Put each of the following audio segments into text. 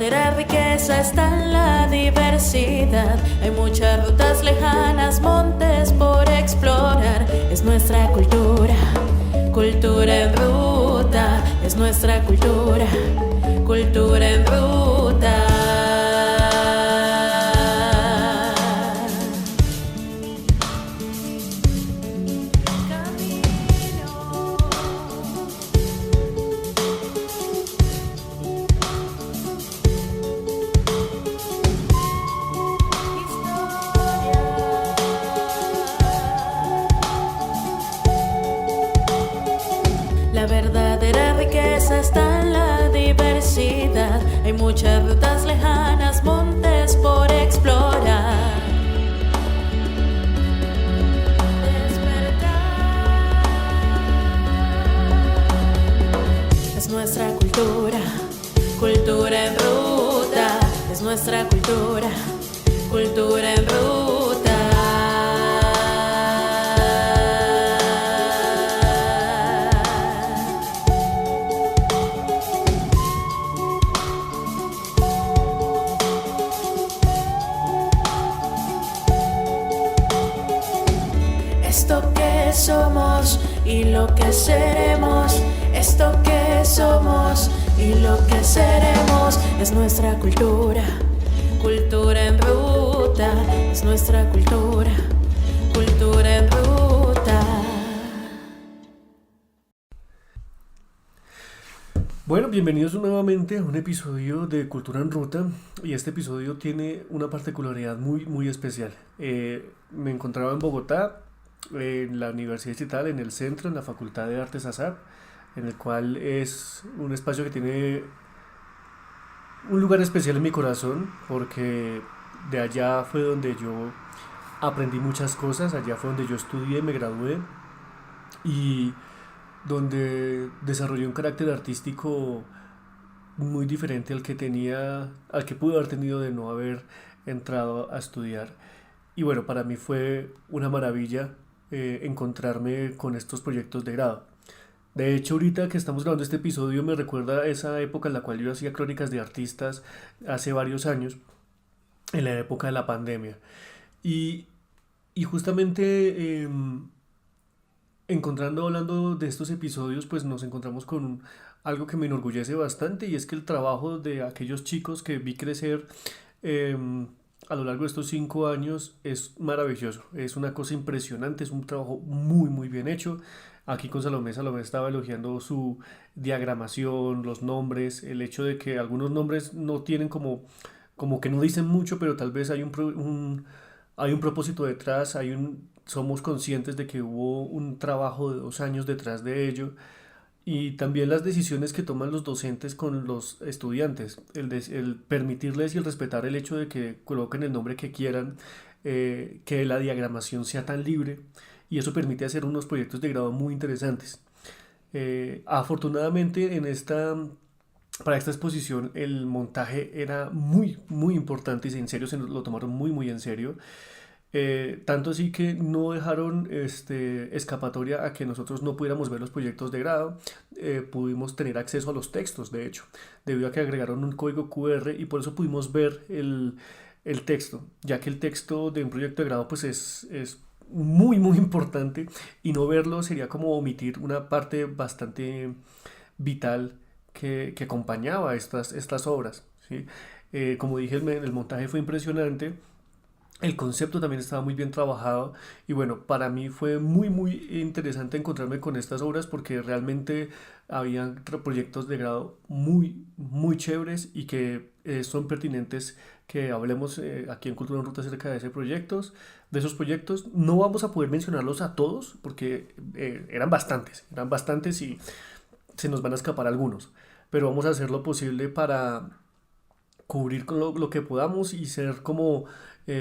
verdadera riqueza está en la diversidad. Hay muchas rutas lejanas, montes por explorar. Es nuestra cultura, cultura en ruta. Es nuestra cultura, cultura en ruta. La verdadera riqueza está en la diversidad. Hay muchas rutas lejanas, montes por explorar. Despertar. Es nuestra cultura, cultura en ruta. Es nuestra cultura, cultura en ruta. Esto que somos y lo que seremos, esto que somos y lo que seremos, es nuestra cultura, cultura en ruta, es nuestra cultura, cultura en ruta. Bueno, bienvenidos nuevamente a un episodio de Cultura en Ruta, y este episodio tiene una particularidad muy especial. Me encontraba en Bogotá, en la Universidad Distrital, en el centro, en la Facultad de Artes ASAP, en el cual es un espacio que tiene un lugar especial en mi corazón, porque de allá fue donde yo aprendí muchas cosas, allá fue donde yo estudié, me gradué y donde desarrollé un carácter artístico muy diferente al que pude haber tenido de no haber entrado a estudiar. Y bueno, para mí fue una maravilla encontrarme con estos proyectos de grado. De hecho, ahorita que estamos grabando este episodio me recuerda a esa época en la cual yo hacía crónicas de artistas hace varios años, en la época de la pandemia. Y, y justamente hablando de estos episodios, pues nos encontramos con algo que me enorgullece bastante, y es que el trabajo de aquellos chicos que vi crecer a lo largo de estos 5 años es maravilloso, es una cosa impresionante, es un trabajo muy bien hecho. Aquí con Salomé estaba elogiando su diagramación, los nombres, el hecho de que algunos nombres no tienen como que no dicen mucho, pero tal vez hay un propósito detrás, somos conscientes de que hubo un trabajo de 2 años detrás de ello. Y también las decisiones que toman los docentes con los estudiantes, el permitirles y el respetar el hecho de que coloquen el nombre que quieran, que la diagramación sea tan libre, y eso permite hacer unos proyectos de grado muy interesantes. Afortunadamente para esta exposición el montaje era muy importante, y en serio lo tomaron muy en serio. Tanto así que no dejaron escapatoria a que nosotros no pudiéramos ver los proyectos de grado. Pudimos tener acceso a los textos, de hecho, debido a que agregaron un código QR, y por eso pudimos ver el texto, ya que el texto de un proyecto de grado pues es muy importante, y no verlo sería como omitir una parte bastante vital que acompañaba estas obras, ¿sí? Como dije, el montaje fue impresionante. El concepto también estaba muy bien trabajado, y bueno, para mí fue muy interesante encontrarme con estas obras, porque realmente habían proyectos de grado muy chéveres, y que son pertinentes que hablemos aquí en Cultura en Ruta acerca de esos proyectos. No vamos a poder mencionarlos a todos porque eran bastantes y se nos van a escapar algunos, pero vamos a hacer lo posible para cubrir con lo que podamos, y ser como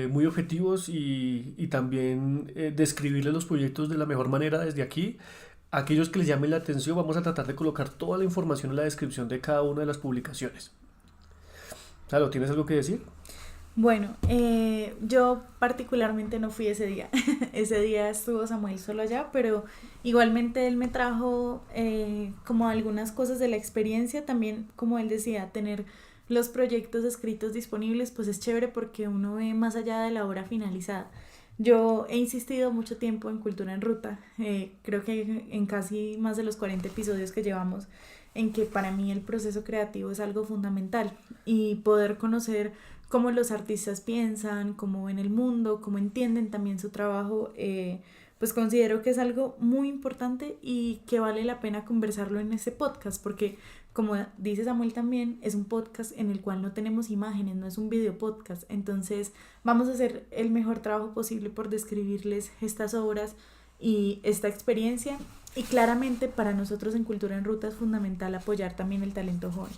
muy objetivos, y también describirles los proyectos de la mejor manera desde aquí. Aquellos que les llamen la atención, vamos a tratar de colocar toda la información en la descripción de cada una de las publicaciones. Salo, ¿tienes algo que decir? Bueno, yo particularmente no fui ese día. Ese día estuvo Samuel solo allá, pero igualmente él me trajo como algunas cosas de la experiencia. También, como él decía, tener los proyectos escritos disponibles, pues es chévere porque uno ve más allá de la obra finalizada. Yo he insistido mucho tiempo en Cultura en Ruta, creo que en casi más de los 40 episodios que llevamos, en que para mí el proceso creativo es algo fundamental y poder conocer cómo los artistas piensan, cómo ven el mundo, cómo entienden también su trabajo, pues considero que es algo muy importante y que vale la pena conversarlo en este podcast, porque como dice Samuel también, es un podcast en el cual no tenemos imágenes, no es un video podcast, entonces vamos a hacer el mejor trabajo posible por describirles estas obras y esta experiencia, y claramente para nosotros en Cultura en Ruta es fundamental apoyar también el talento joven.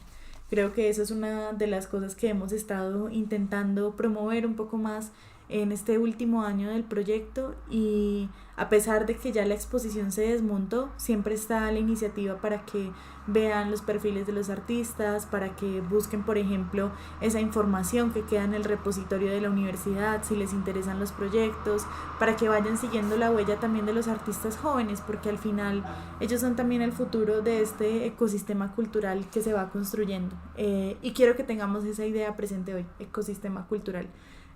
Creo que eso es una de las cosas que hemos estado intentando promover un poco más en este último año del proyecto, y a pesar de que ya la exposición se desmontó, siempre está la iniciativa para que vean los perfiles de los artistas, para que busquen, por ejemplo, esa información que queda en el repositorio de la universidad, si les interesan los proyectos, para que vayan siguiendo la huella también de los artistas jóvenes, porque al final ellos son también el futuro de este ecosistema cultural que se va construyendo. Y quiero que tengamos esa idea presente hoy, ecosistema cultural.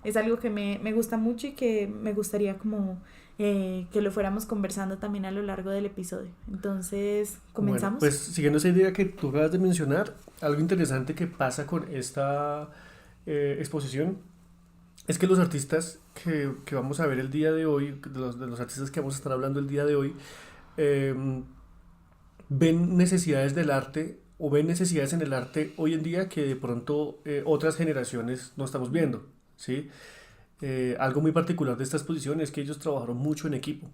Es algo que me gusta mucho y que me gustaría como que lo fuéramos conversando también a lo largo del episodio. Entonces, ¿comenzamos? Bueno, pues siguiendo esa idea que tú acabas de mencionar, algo interesante que pasa con esta exposición es que los artistas que vamos a ver el día de hoy, de los artistas que vamos a estar hablando el día de hoy, ven necesidades del arte o ven necesidades en el arte hoy en día que de pronto otras generaciones no estamos viendo, ¿sí? Algo muy particular de esta exposición es que ellos trabajaron mucho en equipo.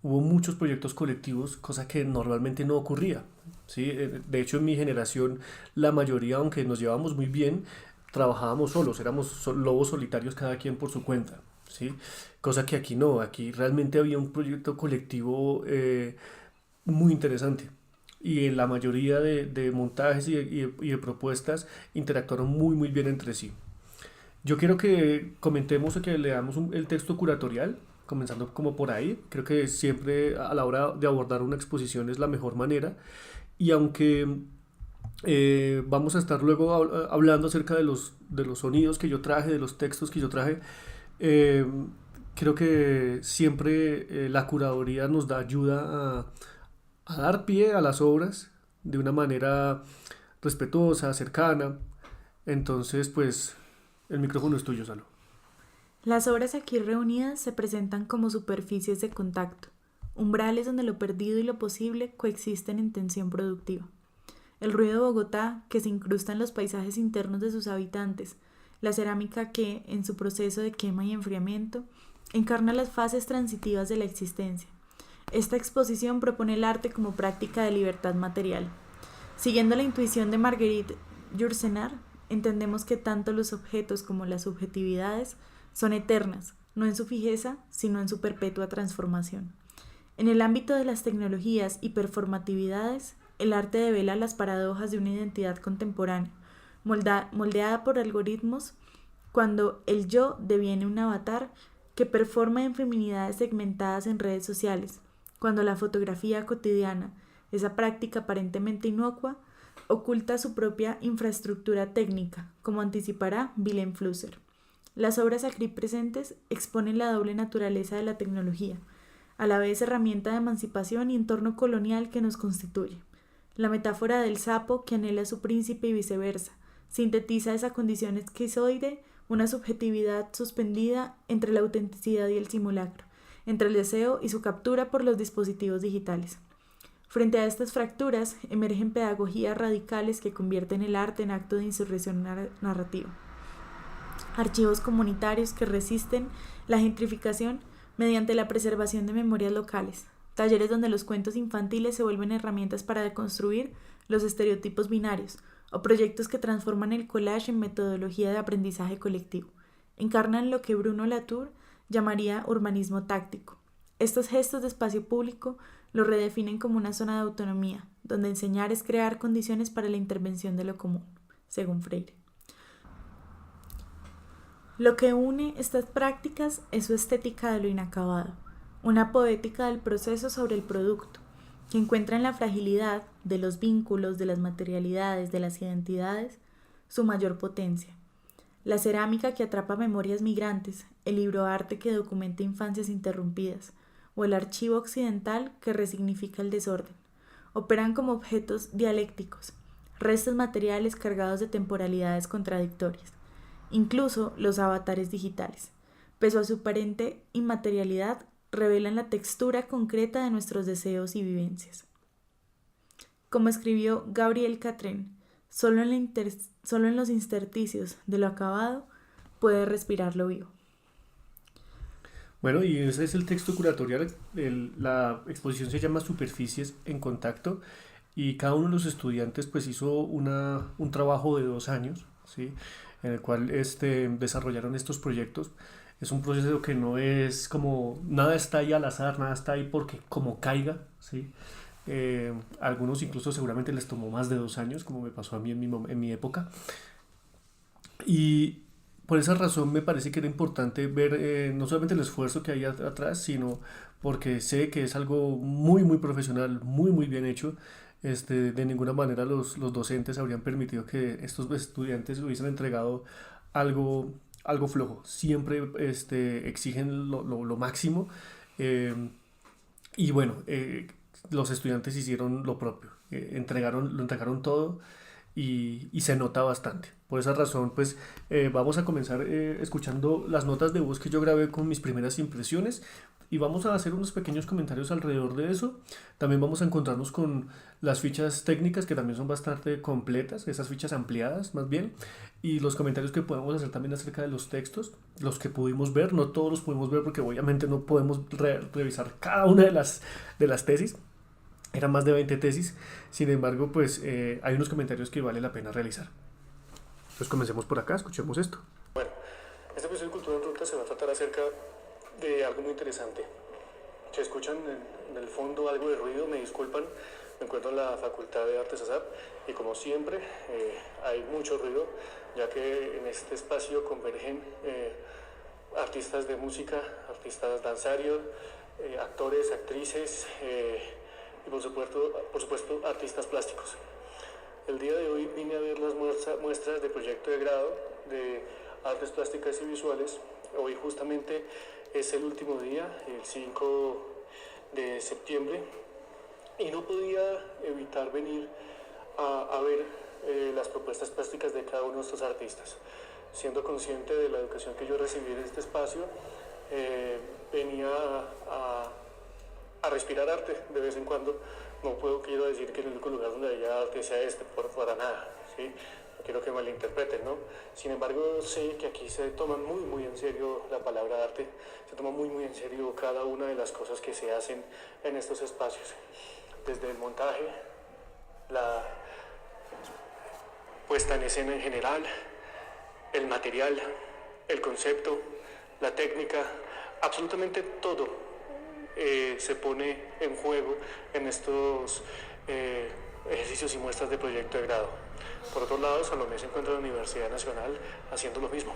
Hubo muchos proyectos colectivos, cosa que normalmente no ocurría, ¿sí? De hecho, en mi generación, la mayoría, aunque nos llevábamos muy bien, trabajábamos solos, éramos lobos solitarios cada quien por su cuenta, ¿sí? Cosa que aquí no, aquí realmente había un proyecto colectivo muy interesante. Y la mayoría de montajes y de propuestas interactuaron muy bien entre sí. Yo quiero que comentemos o que leamos el texto curatorial, comenzando como por ahí. Creo que siempre a la hora de abordar una exposición es la mejor manera. Y aunque vamos a estar luego hablando acerca de los sonidos que yo traje, de los textos que yo traje, eh, creo que siempre la curaduría nos da ayuda a dar pie a las obras de una manera respetuosa, cercana. Entonces, pues, el micrófono es tuyo, Salo. Las obras aquí reunidas se presentan como superficies de contacto, umbrales donde lo perdido y lo posible coexisten en tensión productiva. El ruido de Bogotá, que se incrusta en los paisajes internos de sus habitantes, la cerámica que, en su proceso de quema y enfriamiento, encarna las fases transitivas de la existencia. Esta exposición propone el arte como práctica de libertad material. Siguiendo la intuición de Marguerite Yourcenar, entendemos que tanto los objetos como las subjetividades son eternas, no en su fijeza, sino en su perpetua transformación. En el ámbito de las tecnologías y performatividades, el arte devela las paradojas de una identidad contemporánea, moldeada por algoritmos, cuando el yo deviene un avatar que performa en feminidades segmentadas en redes sociales, cuando la fotografía cotidiana, esa práctica aparentemente inocua, oculta su propia infraestructura técnica, como anticipará Willem Flusser. Las obras aquí presentes exponen la doble naturaleza de la tecnología, a la vez herramienta de emancipación y entorno colonial que nos constituye. La metáfora del sapo que anhela a su príncipe y viceversa, sintetiza esa condición esquizoide, una subjetividad suspendida entre la autenticidad y el simulacro, entre el deseo y su captura por los dispositivos digitales. Frente a estas fracturas emergen pedagogías radicales que convierten el arte en acto de insurrección narrativa. Archivos comunitarios que resisten la gentrificación mediante la preservación de memorias locales. Talleres donde los cuentos infantiles se vuelven herramientas para deconstruir los estereotipos binarios, o proyectos que transforman el collage en metodología de aprendizaje colectivo. Encarnan lo que Bruno Latour llamaría urbanismo táctico. Estos gestos de espacio público lo redefinen como una zona de autonomía, donde enseñar es crear condiciones para la intervención de lo común, según Freire. Lo que une estas prácticas es su estética de lo inacabado, una poética del proceso sobre el producto, que encuentra en la fragilidad de los vínculos, de las materialidades, de las identidades, su mayor potencia. La cerámica que atrapa memorias migrantes, el libro arte que documenta infancias interrumpidas, o el archivo occidental que resignifica el desorden, operan como objetos dialécticos, restos materiales cargados de temporalidades contradictorias, incluso los avatares digitales, pese a su aparente inmaterialidad, revelan la textura concreta de nuestros deseos y vivencias. Como escribió Gabriel Catrén, solo en los intersticios de lo acabado puede respirar lo vivo. Bueno, y ese es el texto curatorial. La exposición se llama Superficies en Contacto y cada uno de los estudiantes pues hizo un trabajo de 2 años, ¿sí? En el cual desarrollaron estos proyectos. Es un proceso que no es como, nada está ahí al azar, nada está ahí porque como caiga, ¿sí? Algunos incluso seguramente les tomó más de 2 años, como me pasó a mí en mi época. Y por esa razón me parece que era importante ver no solamente el esfuerzo que hay atrás, sino porque sé que es algo muy, muy profesional, muy, muy bien hecho. De ninguna manera los docentes habrían permitido que estos estudiantes hubiesen entregado algo, algo flojo. Siempre exigen lo máximo. eh, y bueno, los estudiantes hicieron lo propio. Lo entregaron todo y se nota bastante. Por esa razón, pues vamos a comenzar escuchando las notas de voz que yo grabé con mis primeras impresiones y vamos a hacer unos pequeños comentarios alrededor de eso. También vamos a encontrarnos con las fichas técnicas que también son bastante completas, esas fichas ampliadas más bien, y los comentarios que podemos hacer también acerca de los textos, los que pudimos ver. No todos los pudimos ver porque obviamente no podemos revisar cada una de las tesis. Eran más de 20 tesis, sin embargo, pues hay unos comentarios que vale la pena realizar. Entonces comencemos por acá, escuchemos esto. Bueno, este episodio de Cultura en Ruta se va a tratar acerca de algo muy interesante. Si escuchan en el fondo algo de ruido, me disculpan. Me encuentro en la Facultad de Artes ASAP y como siempre hay mucho ruido, ya que en este espacio convergen artistas de música, artistas danzarios, actores, actrices y por supuesto artistas plásticos. El día de hoy vine a ver las muestras de proyecto de grado de artes plásticas y visuales. Hoy justamente es el último día, el 5 de septiembre, y no podía evitar venir a ver las propuestas plásticas de cada uno de estos artistas. Siendo consciente de la educación que yo recibí en este espacio, venía a respirar arte de vez en cuando. No quiero decir que el único lugar donde haya arte sea para nada, ¿sí? No quiero que malinterpreten, ¿no? Sin embargo, sé que aquí se toma muy, muy en serio la palabra arte, se toma muy, muy en serio cada una de las cosas que se hacen en estos espacios. Desde el montaje, la puesta en escena en general, el material, el concepto, la técnica, absolutamente todo se pone en juego en estos ejercicios y muestras de proyecto de grado. Por otro lado, Salomé se encuentra en la Universidad Nacional haciendo lo mismo.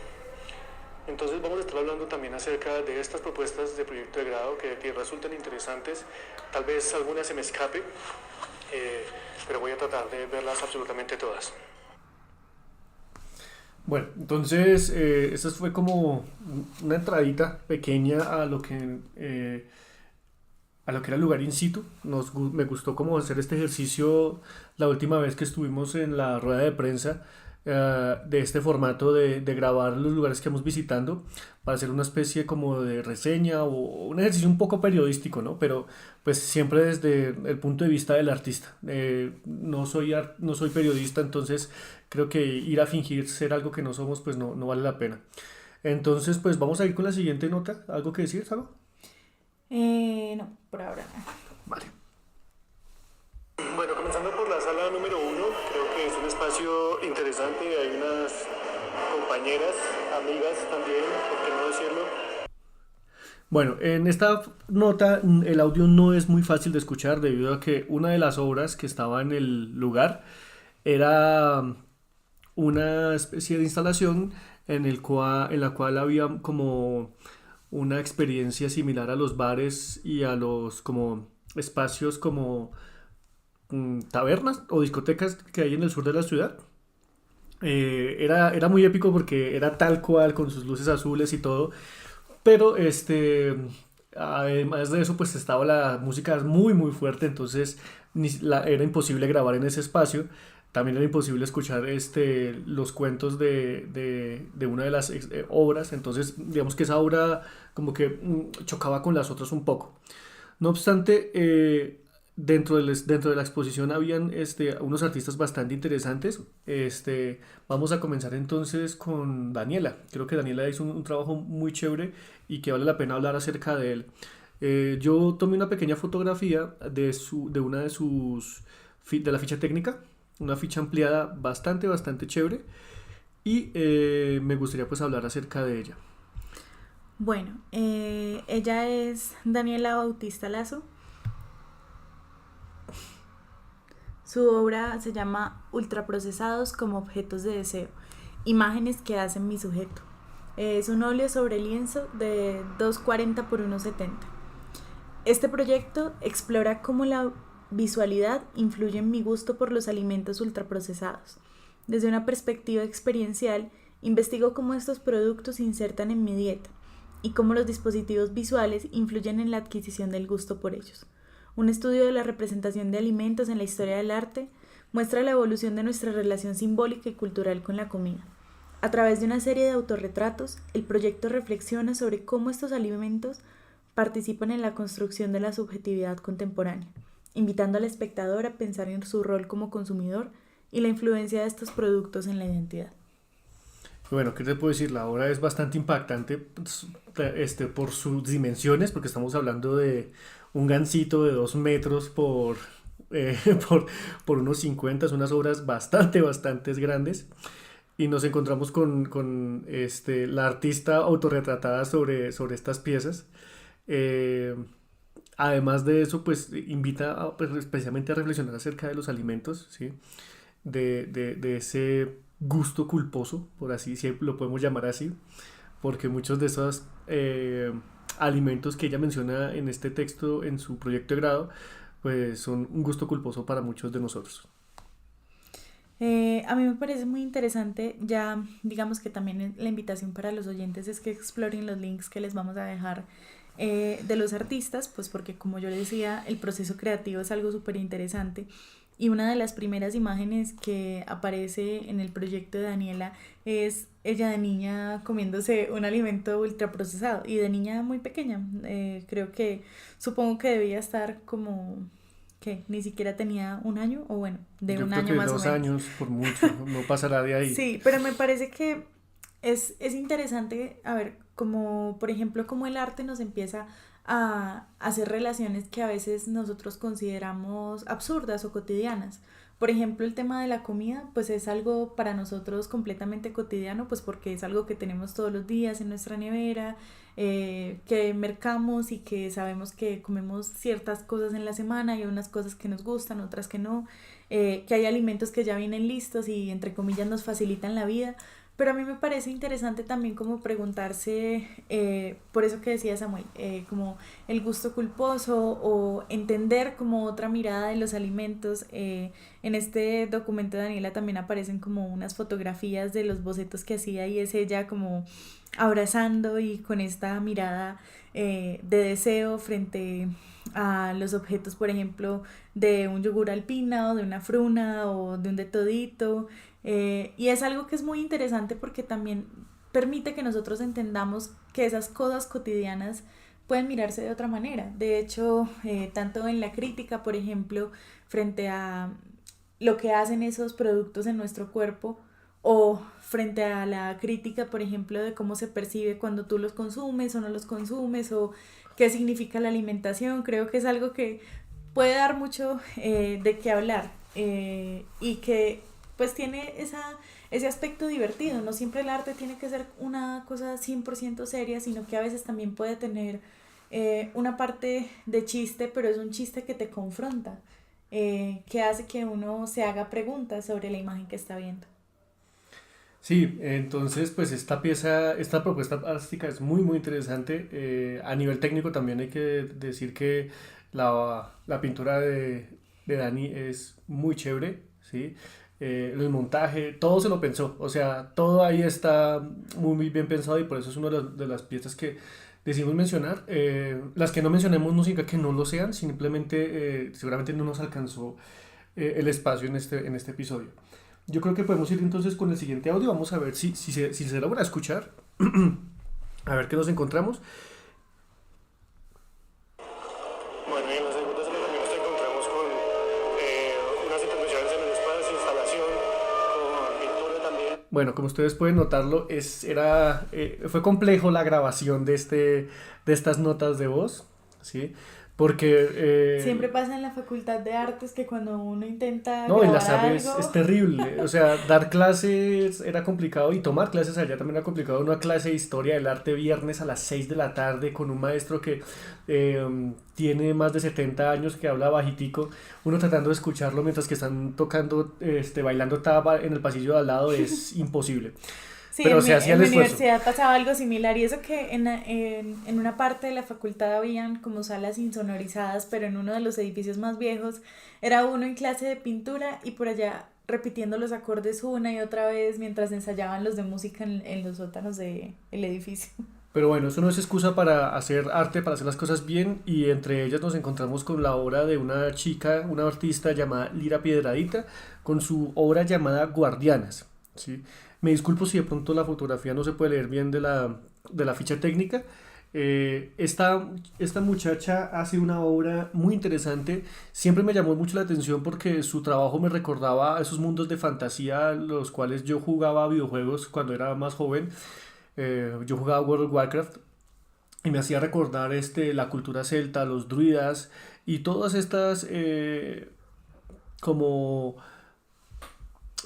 Entonces vamos a estar hablando también acerca de estas propuestas de proyecto de grado que resultan interesantes. Tal vez algunas se me escape, pero voy a tratar de verlas absolutamente todas. Bueno, entonces esta fue como una entradita pequeña a lo que era el lugar in situ. Me gustó como hacer este ejercicio la última vez que estuvimos en la rueda de prensa de este formato de grabar los lugares que vamos visitando para hacer una especie como de reseña o un ejercicio un poco periodístico, ¿no? Pero pues siempre desde el punto de vista del artista. No soy periodista, entonces creo que ir a fingir ser algo que no somos pues no vale la pena. Entonces pues vamos a ir con la siguiente nota. ¿Algo que decir, Salo? No, por ahora no. Vale. Bueno, comenzando por la sala número 1, creo que es un espacio interesante, hay unas compañeras, amigas también, ¿por qué no decirlo? Bueno, en esta nota el audio no es muy fácil de escuchar debido a que una de las obras que estaba en el lugar era una especie de instalación en la cual había como una experiencia similar a los bares y a los como espacios como tabernas o discotecas que hay en el sur de la ciudad. Era muy épico porque era tal cual con sus luces azules y todo, pero además de eso pues estaba la música muy muy fuerte, entonces era imposible grabar en ese espacio. También era imposible escuchar los cuentos de una de las obras, entonces digamos que esa obra como que chocaba con las otras un poco. No obstante, dentro de la exposición habían unos artistas bastante interesantes. Vamos a comenzar entonces con Daniela. Creo que Daniela hizo un trabajo muy chévere y que vale la pena hablar acerca de él. Yo tomé una pequeña fotografía de una de de la ficha técnica, una ficha ampliada bastante chévere y me gustaría pues hablar acerca de ella. Bueno, ella es Daniela Bautista Lazo. Su obra se llama Ultraprocesados como objetos de deseo, imágenes que hacen mi sujeto. Es un óleo sobre lienzo de 240 por 1,70. Este proyecto explora cómo la visualidad influye en mi gusto por los alimentos ultraprocesados. Desde una perspectiva experiencial, investigo cómo estos productos se insertan en mi dieta y cómo los dispositivos visuales influyen en la adquisición del gusto por ellos. Un estudio de la representación de alimentos en la historia del arte muestra la evolución de nuestra relación simbólica y cultural con la comida. A través de una serie de autorretratos, el proyecto reflexiona sobre cómo estos alimentos participan en la construcción de la subjetividad contemporánea, invitando al espectador a pensar en su rol como consumidor y la influencia de estos productos en la identidad. Bueno, ¿qué te puedo decir? La obra es bastante impactante por sus dimensiones, porque estamos hablando de un gansito de 2 metros eh, por, por unos 50, son unas obras bastante grandes. Y nos encontramos con la artista autorretratada sobre estas piezas. Eh, Además de eso, pues invita pues, especialmente a reflexionar acerca de los alimentos, ¿sí? De ese gusto culposo, por así si lo podemos llamar así, porque muchos de esos alimentos que ella menciona en este texto, en su proyecto de grado, pues son un gusto culposo para muchos de nosotros. A mí me parece muy interesante, ya digamos que también la invitación para los oyentes es que exploren los links que les vamos a dejar de los artistas, pues porque como yo les decía, el proceso creativo es algo súper interesante. Y una de las primeras imágenes que aparece en el proyecto de Daniela es ella de niña comiéndose un alimento ultraprocesado y de niña muy pequeña. Supongo que debía estar como que ni siquiera tenía 1 año o bueno, de Yo un creo año que más o dos menos. años por mucho, no pasará de ahí. Sí, pero me parece que es interesante, a ver, como por ejemplo, cómo el arte nos empieza a hacer relaciones que a veces nosotros consideramos absurdas o cotidianas. Por ejemplo, el tema de la comida, pues es algo para nosotros completamente cotidiano, pues porque es algo que tenemos todos los días en nuestra nevera, que mercamos y que sabemos que comemos ciertas cosas en la semana y unas cosas que nos gustan, otras que no, que hay alimentos que ya vienen listos y entre comillas nos facilitan la vida. Pero a mí me parece interesante también como preguntarse, por eso que decía Samuel, como el gusto culposo o entender como otra mirada de los alimentos. En este documento de Daniela también aparecen como unas fotografías de los bocetos que hacía y es ella como abrazando y con esta mirada de deseo frente a los objetos, por ejemplo, de un yogur alpina o de una fruna o de un de todito. Y es algo que es muy interesante porque también permite que nosotros entendamos que esas cosas cotidianas pueden mirarse de otra manera. De hecho, tanto en la crítica, por ejemplo, frente a lo que hacen esos productos en nuestro cuerpo o frente a la crítica, por ejemplo, de cómo se percibe cuando tú los consumes o no los consumes o qué significa la alimentación, creo que es algo que puede dar mucho de qué hablar y que pues tiene ese aspecto divertido. No siempre el arte tiene que ser una cosa 100% seria, sino que a veces también puede tener una parte de chiste, pero es un chiste que te confronta, que hace que uno se haga preguntas sobre la imagen que está viendo. Sí, entonces pues esta propuesta plástica es muy interesante. A nivel técnico también hay que decir que la pintura de Dani es muy chévere, ¿sí? el montaje, todo se lo pensó, o sea, todo ahí está muy, muy bien pensado y por eso es una de las piezas que decidimos mencionar. Las que no mencionemos no significa que no lo sean, simplemente seguramente no nos alcanzó el espacio en este episodio. Yo creo que podemos ir entonces con el siguiente audio, vamos a ver si se logra escuchar, a ver qué nos encontramos. Bueno, y en la segunda sala también nos encontramos con unas intervenciones en el espacio, instalación, con pintura también. Bueno, como ustedes pueden notarlo, fue complejo la grabación de estas notas de voz, ¿sí? Porque... Siempre pasa en la Facultad de Artes que cuando uno intenta no, en grabar las aves algo, es terrible, o sea, dar clases era complicado y tomar clases allá también era complicado. Una clase de historia del arte viernes a las 6 de la tarde con un maestro que tiene más de 70 años, que habla bajitico, uno tratando de escucharlo mientras que están tocando, bailando taba en el pasillo de al lado es imposible. sí, Pero se hacía en el mi esfuerzo. universidad pasaba algo similar y eso que en una parte de la facultad habían como salas insonorizadas, pero en uno de los edificios más viejos era uno en clase de pintura y por allá repitiendo los acordes una y otra vez mientras ensayaban los de música en los sótanos del edificio. Pero bueno, eso no es excusa para hacer arte, para hacer las cosas bien, y entre ellas nos encontramos con la obra de una chica, una artista llamada Lira Piedradita, con su obra llamada Guardianas, ¿sí? Me disculpo si de pronto la fotografía no se puede leer bien de la ficha técnica. Esta muchacha hace una obra muy interesante, siempre me llamó mucho la atención porque su trabajo me recordaba a esos mundos de fantasía los cuales yo jugaba videojuegos cuando era más joven. Yo jugaba World of Warcraft y me hacía recordar la cultura celta, los druidas y todas estas como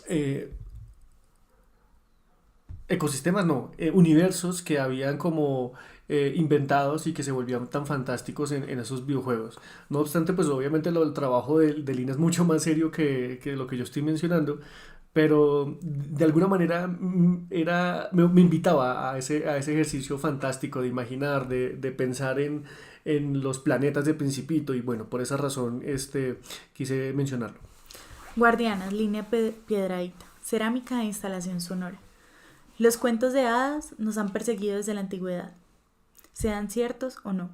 eh, ecosistemas, no, universos que habían como inventados y que se volvían tan fantásticos en esos videojuegos. No obstante, pues obviamente el trabajo de Lina es mucho más serio que lo que yo estoy mencionando, pero de alguna manera me invitaba a ese ejercicio fantástico de imaginar, de pensar en los planetas de Principito y bueno, por esa razón quise mencionarlo. Guardianas, línea piedradita, cerámica e instalación sonora. Los cuentos de hadas nos han perseguido desde la antigüedad, sean ciertos o no.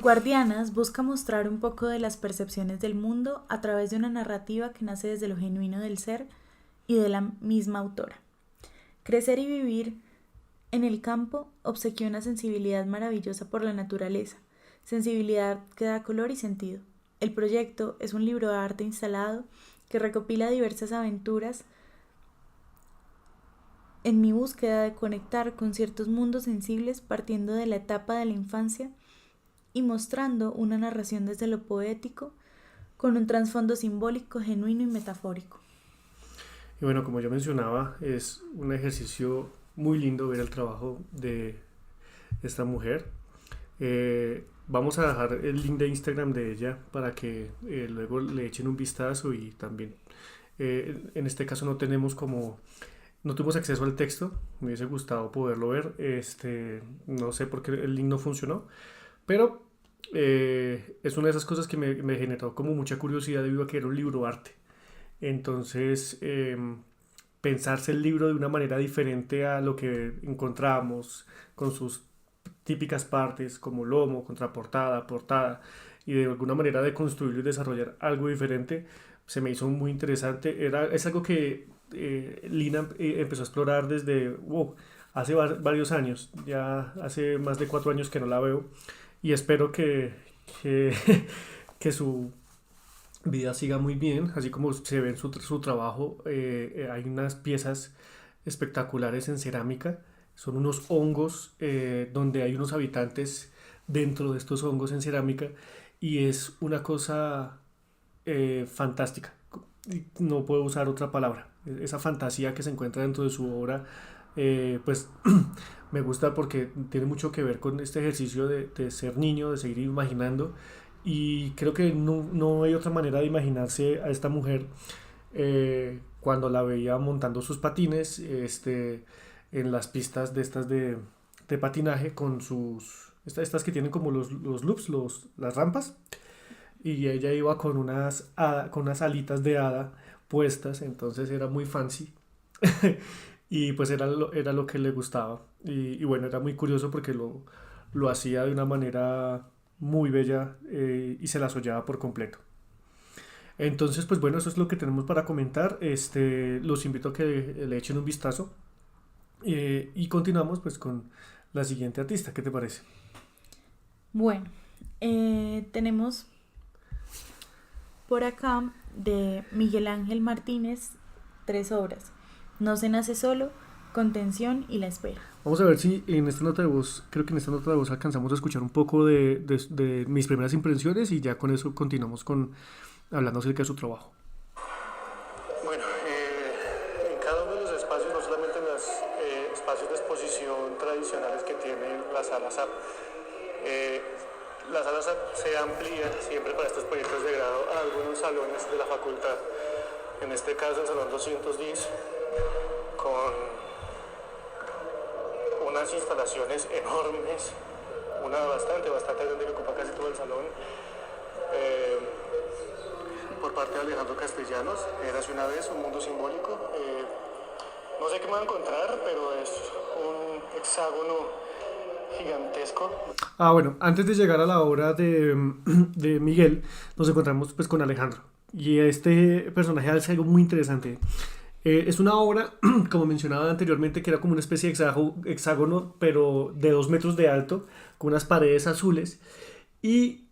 Guardianas busca mostrar un poco de las percepciones del mundo a través de una narrativa que nace desde lo genuino del ser y de la misma autora. Crecer y vivir en el campo obsequia una sensibilidad maravillosa por la naturaleza, sensibilidad que da color y sentido. El proyecto es un libro de arte instalado que recopila diversas aventuras en mi búsqueda de conectar con ciertos mundos sensibles partiendo de la etapa de la infancia y mostrando una narración desde lo poético con un trasfondo simbólico, genuino y metafórico. Y bueno, como yo mencionaba, es un ejercicio muy lindo ver el trabajo de esta mujer. Vamos a dejar el link de Instagram de ella para que luego le echen un vistazo y también en este caso no tuvimos acceso al texto, me hubiese gustado poderlo ver, no sé por qué el link no funcionó, pero es una de esas cosas que me generó como mucha curiosidad debido a que era un libro arte. Entonces, pensarse el libro de una manera diferente a lo que encontramos con sus típicas partes como lomo, contraportada, portada, y de alguna manera de construir y desarrollar algo diferente, se me hizo muy interesante. Es algo que Lina empezó a explorar desde hace varios años, ya hace más de 4 años que no la veo y espero que su vida siga muy bien, así como se ve en su trabajo. Hay unas piezas espectaculares en cerámica, son unos hongos donde hay unos habitantes dentro de estos hongos en cerámica y es una cosa fantástica, no puedo usar otra palabra. Esa fantasía que se encuentra dentro de su obra, pues me gusta porque tiene mucho que ver con este ejercicio de ser niño, de seguir imaginando, y creo que no hay otra manera de imaginarse a esta mujer cuando la veía montando sus patines en las pistas de estas de patinaje con estas que tienen como los loops, las rampas. y ella iba con con unas alitas de hada puestas, entonces era muy fancy. Y pues era lo que le gustaba. Y bueno, era muy curioso porque lo hacía de una manera muy bella, y se la soñaba por completo. Entonces, pues bueno, eso es lo que tenemos para comentar. Los invito a que le echen un vistazo, y continuamos pues con la siguiente artista. ¿Qué te parece? Bueno, tenemos por acá de Miguel Ángel Martínez 3 obras: No se nace solo, Contención y La espera. Vamos a ver si en esta nota de voz, creo que en esta nota de voz alcanzamos a escuchar un poco de mis primeras impresiones, y ya con eso continuamos hablando acerca de su trabajo. Bueno, en cada uno de los espacios, no solamente en los espacios de exposición tradicionales que tiene la sala SAP, la sala SAP se amplía siempre para estos proyectos de grado a algunos salones de la facultad. En este caso el salón 210, con unas instalaciones enormes, una bastante grande que ocupa casi todo el salón, por parte de Alejandro Castellanos. Érase una vez un mundo simbólico. No sé qué me voy a encontrar, pero es un hexágono gigantesco. Bueno, antes de llegar a la obra de Miguel, nos encontramos pues con Alejandro. Y este personaje hace algo muy interesante. Es una obra, como mencionaba anteriormente, que era como una especie de hexágono, pero de 2 metros de alto, con unas paredes azules. Y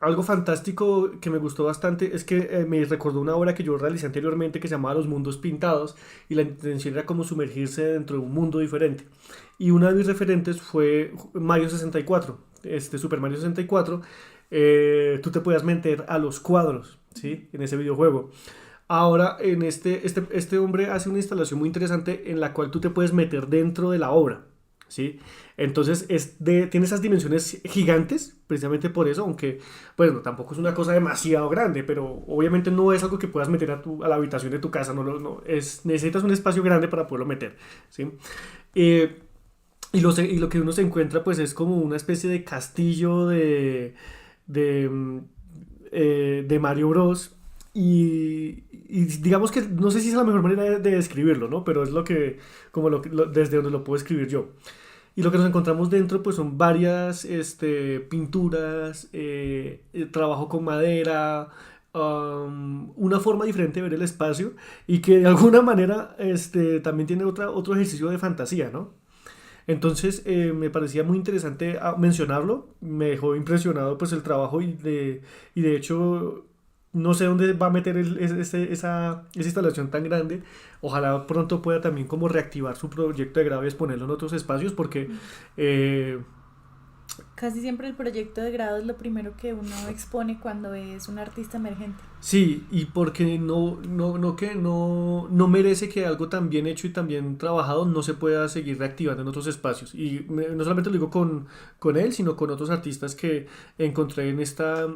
algo fantástico que me gustó bastante es que me recordó una obra que yo realicé anteriormente que se llamaba Los Mundos Pintados, y la intención era como sumergirse dentro de un mundo diferente. Y una de mis referentes fue Mario 64, Super Mario 64. Tú te podías meter a los cuadros, ¿sí? En ese videojuego. Ahora, en este hombre hace una instalación muy interesante en la cual tú te puedes meter dentro de la obra, ¿sí? Entonces tiene esas dimensiones gigantes, precisamente por eso, aunque, bueno, tampoco es una cosa demasiado grande, pero obviamente no es algo que puedas meter a la habitación de tu casa, necesitas un espacio grande para poderlo meter, ¿sí? Y lo que uno se encuentra, pues, es como una especie de castillo de Mario Bros. Y digamos que no sé si es la mejor manera de describirlo, ¿no? Pero es desde donde lo puedo escribir yo. Y lo que nos encontramos dentro pues son varias pinturas, trabajo con madera, una forma diferente de ver el espacio, y que de alguna manera también tiene otro ejercicio de fantasía, ¿no? Entonces me parecía muy interesante mencionarlo. Me dejó impresionado pues el trabajo, y de hecho no sé dónde va a meter esa instalación tan grande. Ojalá pronto pueda también como reactivar su proyecto de grado y exponerlo en otros espacios, porque Casi siempre el proyecto de grado es lo primero que uno expone cuando es un artista emergente. sí, y porque no merece que algo tan bien hecho y tan bien trabajado no se pueda seguir reactivando en otros espacios. Y no solamente lo digo con él, sino con otros artistas que encontré en esta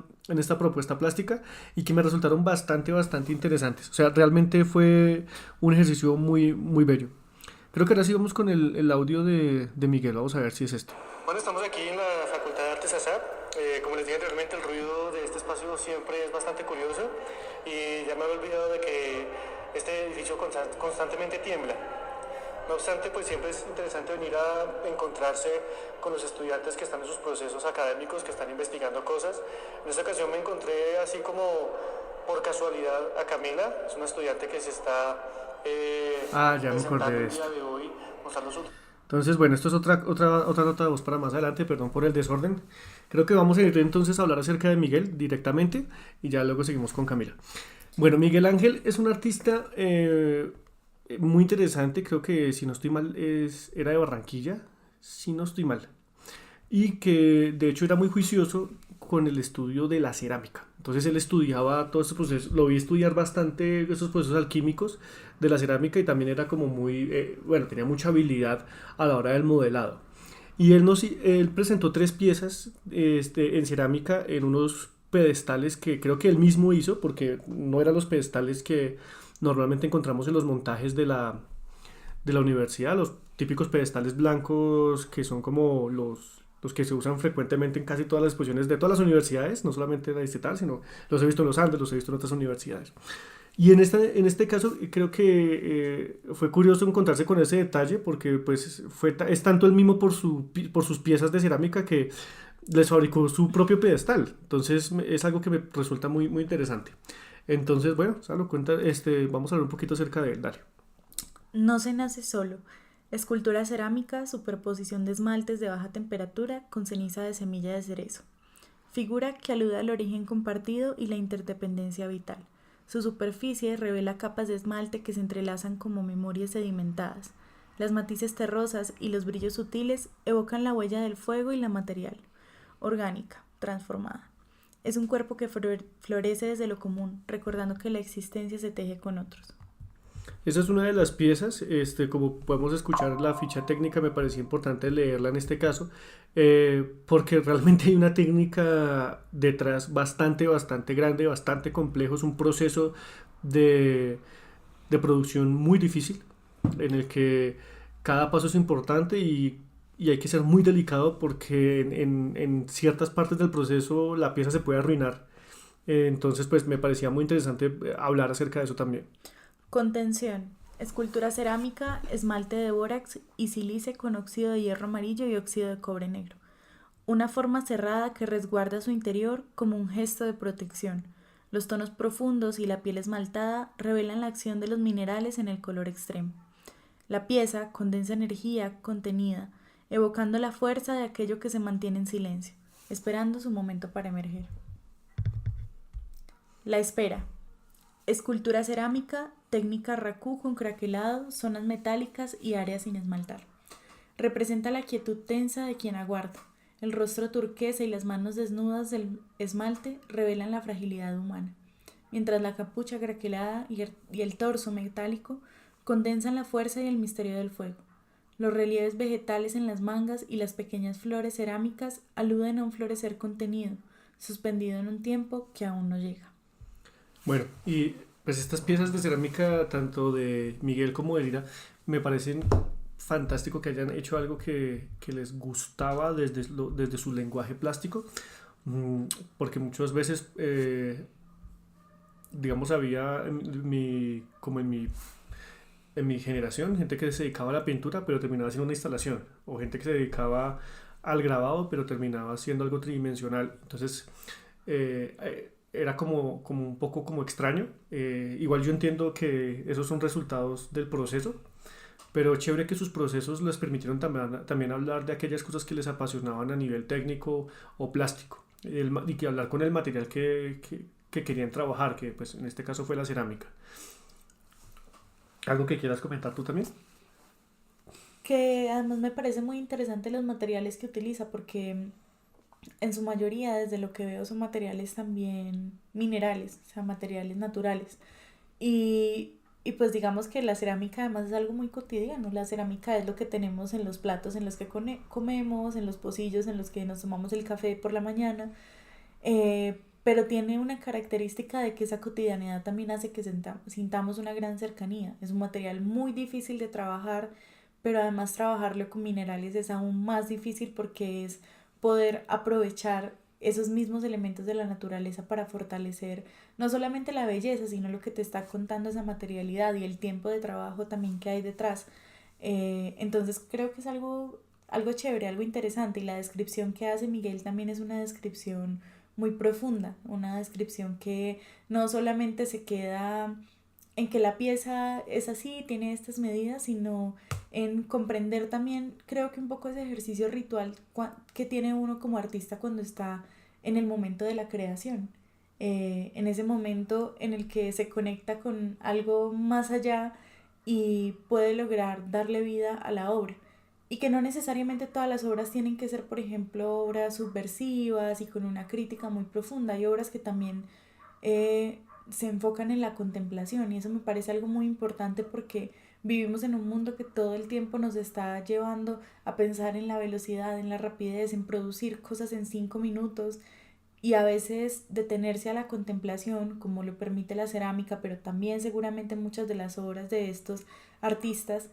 propuesta plástica, y que me resultaron bastante interesantes. O sea, realmente fue un ejercicio muy, muy bello. Creo que ahora sí vamos con el audio de Miguel. Vamos a ver si es esto. Bueno, estamos aquí en la Facultad de Artes ASAP. Como les dije anteriormente, el ruido de este espacio siempre es bastante curioso, y ya me había olvidado de que este edificio constantemente tiembla. No obstante, pues siempre es interesante venir a encontrarse con los estudiantes que están en sus procesos académicos, que están investigando cosas. En esta ocasión me encontré así como por casualidad a Camila, es una estudiante que se está Ya me acordé de el día de hoy, mostrando su... Entonces, bueno, esto es otra nota de voz para más adelante, perdón por el desorden. Creo que vamos a ir entonces a hablar acerca de Miguel directamente, y ya luego seguimos con Camila. Bueno, Miguel Ángel es un artista muy interesante. Creo que, si no estoy mal, era de Barranquilla, si no estoy mal. Y que de hecho era muy juicioso con el estudio de la cerámica. Entonces él estudiaba todos estos procesos, lo vi estudiar bastante estos procesos alquímicos de la cerámica, y también era como muy, tenía mucha habilidad a la hora del modelado. Y él presentó 3 piezas en cerámica en unos pedestales que creo que él mismo hizo, porque no eran los pedestales que normalmente encontramos en los montajes de la universidad, los típicos pedestales blancos que son como los que se usan frecuentemente en casi todas las exposiciones de todas las universidades, no solamente la distrital, sino los he visto en los Andes, los he visto en otras universidades. Y en este caso creo que fue curioso encontrarse con ese detalle porque pues es tanto el mismo por sus piezas de cerámica que les fabricó su propio pedestal. Entonces es algo que me resulta muy, muy interesante. Entonces, bueno, Salo, cuenta, vamos a hablar un poquito acerca de él, dale. No se nace solo. Escultura cerámica, superposición de esmaltes de baja temperatura con ceniza de semilla de cerezo. Figura que alude al origen compartido y la interdependencia vital. Su superficie revela capas de esmalte que se entrelazan como memorias sedimentadas. Las matices terrosas y los brillos sutiles evocan la huella del fuego y la material. Orgánica, transformada. Es un cuerpo que florece desde lo común, recordando que la existencia se teje con otros. Esa es una de las piezas, como podemos escuchar la ficha técnica, me parecía importante leerla en este caso, porque realmente hay una técnica detrás bastante grande, bastante complejo, es un proceso de, de producción muy difícil, en el que cada paso es importante y hay que ser muy delicado porque en ciertas partes del proceso la pieza se puede arruinar. Entonces, pues me parecía muy interesante hablar acerca de eso también. Contención. Escultura cerámica, esmalte de bórax y sílice con óxido de hierro amarillo y óxido de cobre negro. Una forma cerrada que resguarda su interior como un gesto de protección. Los tonos profundos y la piel esmaltada revelan la acción de los minerales en el color extremo. La pieza condensa energía contenida, evocando la fuerza de aquello que se mantiene en silencio, esperando su momento para emerger. La espera. Escultura cerámica, técnica racú con craquelado, zonas metálicas y áreas sin esmaltar. Representa la quietud tensa de quien aguarda. El rostro turquesa y las manos desnudas del esmalte revelan la fragilidad humana, mientras la capucha craquelada y el torso metálico condensan la fuerza y el misterio del fuego. Los relieves vegetales en las mangas y las pequeñas flores cerámicas aluden a un florecer contenido, suspendido en un tiempo que aún no llega. Bueno, y pues estas piezas de cerámica, tanto de Miguel como de Lira, me parecen fantástico que hayan hecho algo que les gustaba desde su lenguaje plástico, porque muchas veces, digamos, había como en mi generación, gente que se dedicaba a la pintura, pero terminaba haciendo una instalación, o gente que se dedicaba al grabado, pero terminaba haciendo algo tridimensional. Entonces, era como un poco como extraño. Igual yo entiendo que esos son resultados del proceso, pero chévere que sus procesos les permitieron también hablar de aquellas cosas que les apasionaban a nivel técnico o plástico, y que hablar con el material que querían trabajar, que pues en este caso fue la cerámica. ¿Algo que quieras comentar tú también? Que además me parece muy interesante los materiales que utiliza porque en su mayoría, desde lo que veo, son materiales también minerales, o sea, materiales naturales. Y pues digamos que la cerámica además es algo muy cotidiano. La cerámica es lo que tenemos en los platos en los que comemos, en los pocillos en los que nos tomamos el café por la mañana. Pero tiene una característica de que esa cotidianidad también hace que sintamos una gran cercanía. Es un material muy difícil de trabajar, pero además trabajarlo con minerales es aún más difícil porque es poder aprovechar esos mismos elementos de la naturaleza para fortalecer no solamente la belleza, sino lo que te está contando esa materialidad y el tiempo de trabajo también que hay detrás. Entonces creo que es algo chévere, algo interesante, y la descripción que hace Miguel también es una descripción muy profunda, una descripción que no solamente se queda en que la pieza es así, tiene estas medidas, sino en comprender también, creo que un poco ese ejercicio ritual que tiene uno como artista cuando está en el momento de la creación, en ese momento en el que se conecta con algo más allá y puede lograr darle vida a la obra. Y que no necesariamente todas las obras tienen que ser, por ejemplo, obras subversivas y con una crítica muy profunda. Hay obras que también se enfocan en la contemplación, y eso me parece algo muy importante porque vivimos en un mundo que todo el tiempo nos está llevando a pensar en la velocidad, en la rapidez, en producir cosas en 5 minutos, y a veces detenerse a la contemplación, como lo permite la cerámica, pero también seguramente muchas de las obras de estos artistas,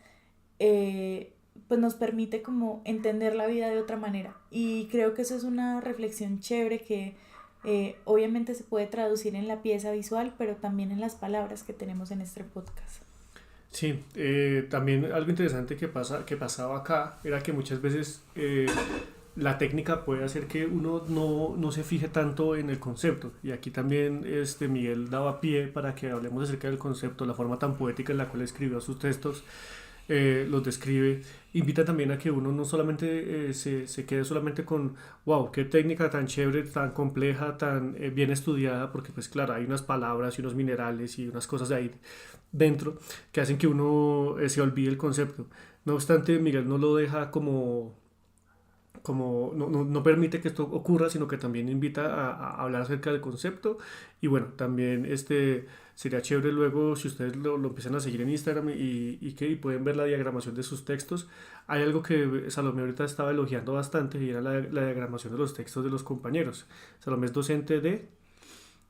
pues nos permite como entender la vida de otra manera. Y creo que eso es una reflexión chévere que obviamente se puede traducir en la pieza visual, pero también en las palabras que tenemos en este podcast. Sí, también algo interesante que pasaba acá era que muchas veces la técnica puede hacer que uno no se fije tanto en el concepto, y aquí también Miguel daba pie para que hablemos acerca del concepto, la forma tan poética en la cual escribió sus textos, los describe, invita también a que uno no solamente se quede solamente con wow, qué técnica tan chévere, tan compleja, tan bien estudiada, porque pues claro, hay unas palabras y unos minerales y unas cosas ahí dentro que hacen que uno se olvide el concepto. No obstante, Miguel no lo deja como no permite que esto ocurra, sino que también invita a hablar acerca del concepto. Y bueno, también sería chévere luego si ustedes lo empiezan a seguir en Instagram y pueden ver la diagramación de sus textos. Hay algo que Salomé ahorita estaba elogiando bastante, y era la diagramación de los textos de los compañeros. Salomé es docente de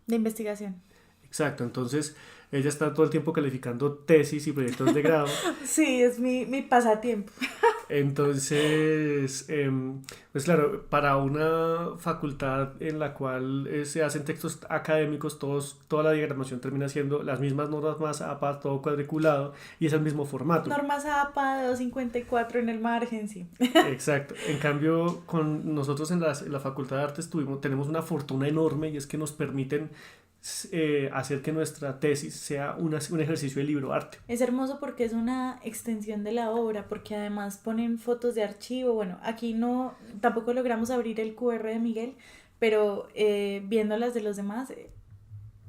investigación. Exacto, entonces ella está todo el tiempo calificando tesis y proyectos de grado. Sí, es mi pasatiempo. Entonces, pues claro, para una facultad en la cual se hacen textos académicos, toda la diagramación termina siendo las mismas normas APA, todo cuadriculado, y es el mismo formato. Normas APA de 254 en el margen, sí. Exacto. En cambio, con nosotros en la Facultad de Artes tenemos una fortuna enorme, y es que nos permiten hacer que nuestra tesis sea un ejercicio de libro arte. Es hermoso porque es una extensión de la obra, porque además ponen fotos de archivo. Bueno, aquí tampoco logramos abrir el QR de Miguel, pero viendo las de los demás,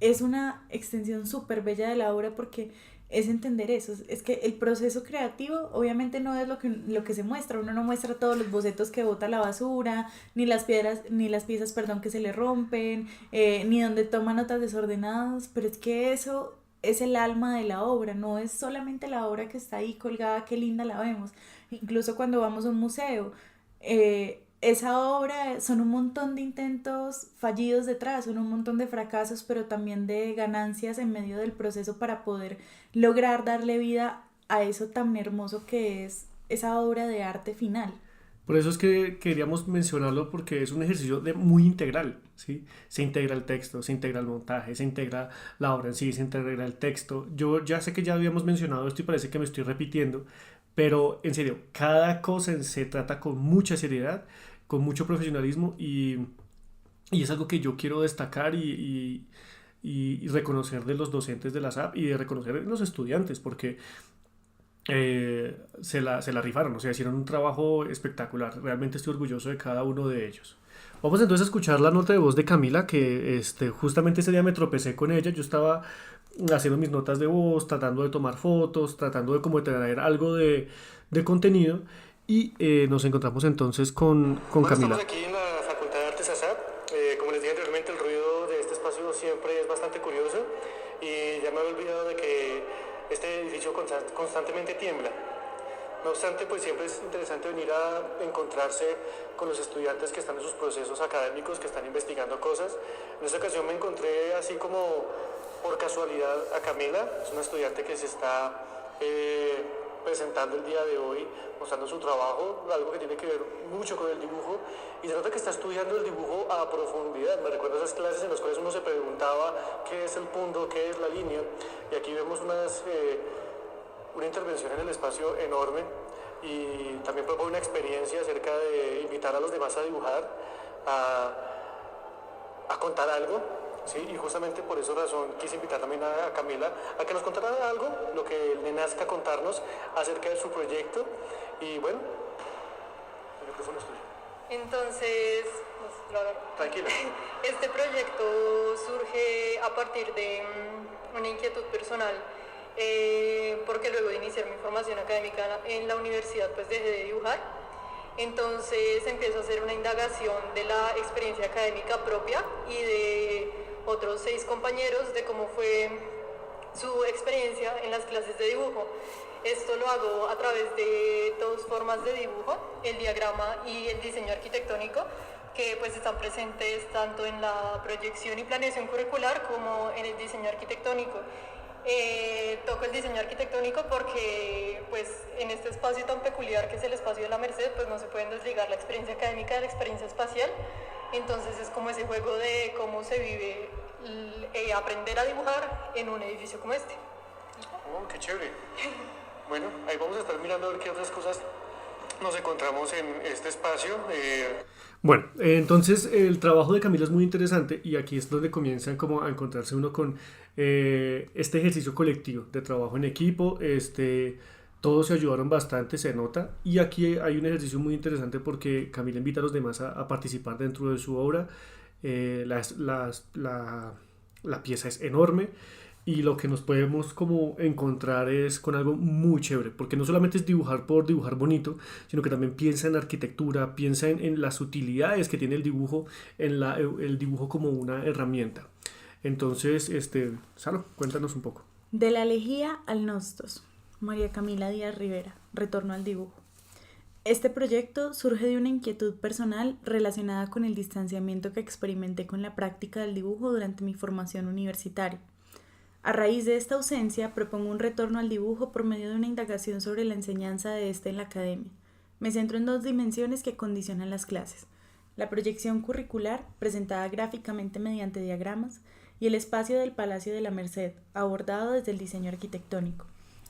es una extensión súper bella de la obra, porque es entender eso, es que el proceso creativo obviamente no es lo que se muestra. Uno no muestra todos los bocetos que bota a la basura, ni las piezas que se le rompen, ni donde toma notas desordenadas, pero es que eso es el alma de la obra, no es solamente la obra que está ahí colgada, qué linda la vemos. Incluso cuando vamos a un museo, esa obra son un montón de intentos fallidos detrás, son un montón de fracasos, pero también de ganancias en medio del proceso para poder lograr darle vida a eso tan hermoso que es esa obra de arte final. Por eso es que queríamos mencionarlo, porque es un ejercicio muy integral, ¿sí? Se integra el texto, se integra el montaje, se integra la obra en sí, se integra el texto. Yo ya sé que ya habíamos mencionado esto y parece que me estoy repitiendo, pero en serio, cada cosa se trata con mucha seriedad, con mucho profesionalismo, y es algo que yo quiero destacar y reconocer de los docentes de la SAP, y de reconocer de los estudiantes, porque se la rifaron, o sea, hicieron un trabajo espectacular. Realmente estoy orgulloso de cada uno de ellos. Vamos entonces a escuchar la nota de voz de Camila, que justamente ese día me tropecé con ella. Yo estaba haciendo mis notas de voz, tratando de tomar fotos, tratando de como de traer algo de contenido, y nos encontramos entonces con Camila. Estamos aquí en la Facultad de Artes ASAP. Como les dije anteriormente, el ruido de este espacio siempre es bastante curioso, y ya me había olvidado de que este edificio constantemente tiembla. No obstante, pues siempre es interesante venir a encontrarse con los estudiantes que están en sus procesos académicos, que están investigando cosas. En esta ocasión me encontré así como por casualidad a Camila, es una estudiante que se está presentando el día de hoy, mostrando su trabajo, algo que tiene que ver mucho con el dibujo, y se nota que está estudiando el dibujo a profundidad. Me recuerda esas clases en las cuales uno se preguntaba qué es el punto, qué es la línea, y aquí vemos una intervención en el espacio enorme, y también propone una experiencia acerca de invitar a los demás a dibujar, a contar algo, ¿sí? Y justamente por esa razón quise invitar también a Camila a que nos contara algo, lo que le nazca contarnos acerca de su proyecto. Y bueno, el micrófono es tuyo. Entonces, Tranquila. este proyecto surge a partir de una inquietud personal, porque luego de iniciar mi formación académica en la universidad pues dejé de dibujar. Entonces empiezo a hacer una indagación de la experiencia académica propia y de otros 6 compañeros, de cómo fue su experiencia en las clases de dibujo. Esto lo hago a través de 2 formas de dibujo, el diagrama y el diseño arquitectónico, que pues están presentes tanto en la proyección y planeación curricular como en el diseño arquitectónico. Toco el diseño arquitectónico porque pues en este espacio tan peculiar que es el espacio de la Merced, pues no se pueden desligar la experiencia académica de la experiencia espacial. Entonces es como ese juego de cómo se vive aprender a dibujar en un edificio como este. Oh, qué chévere. Bueno, ahí vamos a estar mirando a ver qué otras cosas nos encontramos en este espacio. Bueno, entonces el trabajo de Camila es muy interesante y aquí es donde comienzan como a encontrarse uno con este ejercicio colectivo de trabajo en equipo. Todos se ayudaron bastante, se nota, y aquí hay un ejercicio muy interesante porque Camila invita a los demás a participar dentro de su obra. La pieza es enorme y lo que nos podemos como encontrar es con algo muy chévere, porque no solamente es dibujar por dibujar bonito, sino que también piensa en arquitectura, piensa en las utilidades que tiene el dibujo, el dibujo como una herramienta. Entonces, Saro, cuéntanos un poco. De la elegía al Nostos, María Camila Díaz Rivera, retorno al dibujo. Este proyecto surge de una inquietud personal relacionada con el distanciamiento que experimenté con la práctica del dibujo durante mi formación universitaria. A raíz de esta ausencia, propongo un retorno al dibujo por medio de una indagación sobre la enseñanza de este en la academia. Me centro en dos dimensiones que condicionan las clases: la proyección curricular, presentada gráficamente mediante diagramas, y el espacio del Palacio de la Merced, abordado desde el diseño arquitectónico.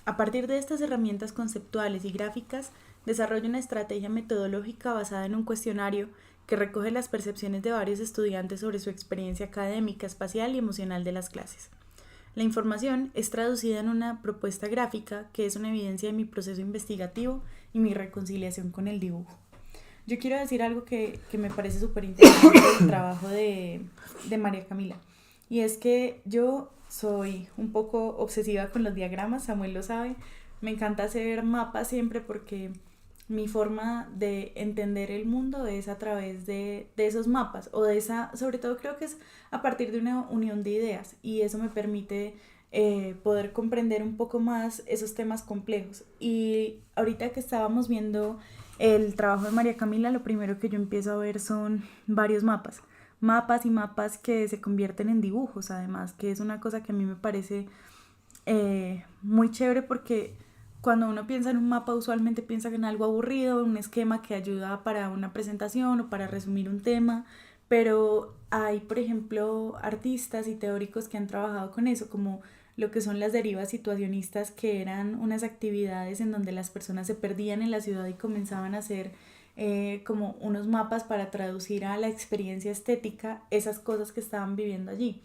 A partir de estas herramientas conceptuales y gráficas, desarrollo una estrategia metodológica basada en un cuestionario que recoge las percepciones de varios estudiantes sobre su experiencia académica, espacial y emocional de las clases. La información es traducida en una propuesta gráfica que es una evidencia de mi proceso investigativo y mi reconciliación con el dibujo. Yo quiero decir algo que me parece súper interesante del trabajo de María Camila, y es que yo soy un poco obsesiva con los diagramas, Samuel lo sabe. Me encanta hacer mapas siempre porque mi forma de entender el mundo es a través de esos mapas, o de esa, sobre todo creo que es a partir de una unión de ideas, y eso me permite poder comprender un poco más esos temas complejos. Y ahorita que estábamos viendo el trabajo de María Camila, lo primero que yo empiezo a ver son varios mapas y mapas que se convierten en dibujos, además, que es una cosa que a mí me parece muy chévere, porque cuando uno piensa en un mapa usualmente piensa en algo aburrido, un esquema que ayuda para una presentación o para resumir un tema, pero hay, por ejemplo, artistas y teóricos que han trabajado con eso, como lo que son las derivas situacionistas, que eran unas actividades en donde las personas se perdían en la ciudad y comenzaban a hacer como unos mapas para traducir a la experiencia estética esas cosas que estaban viviendo allí.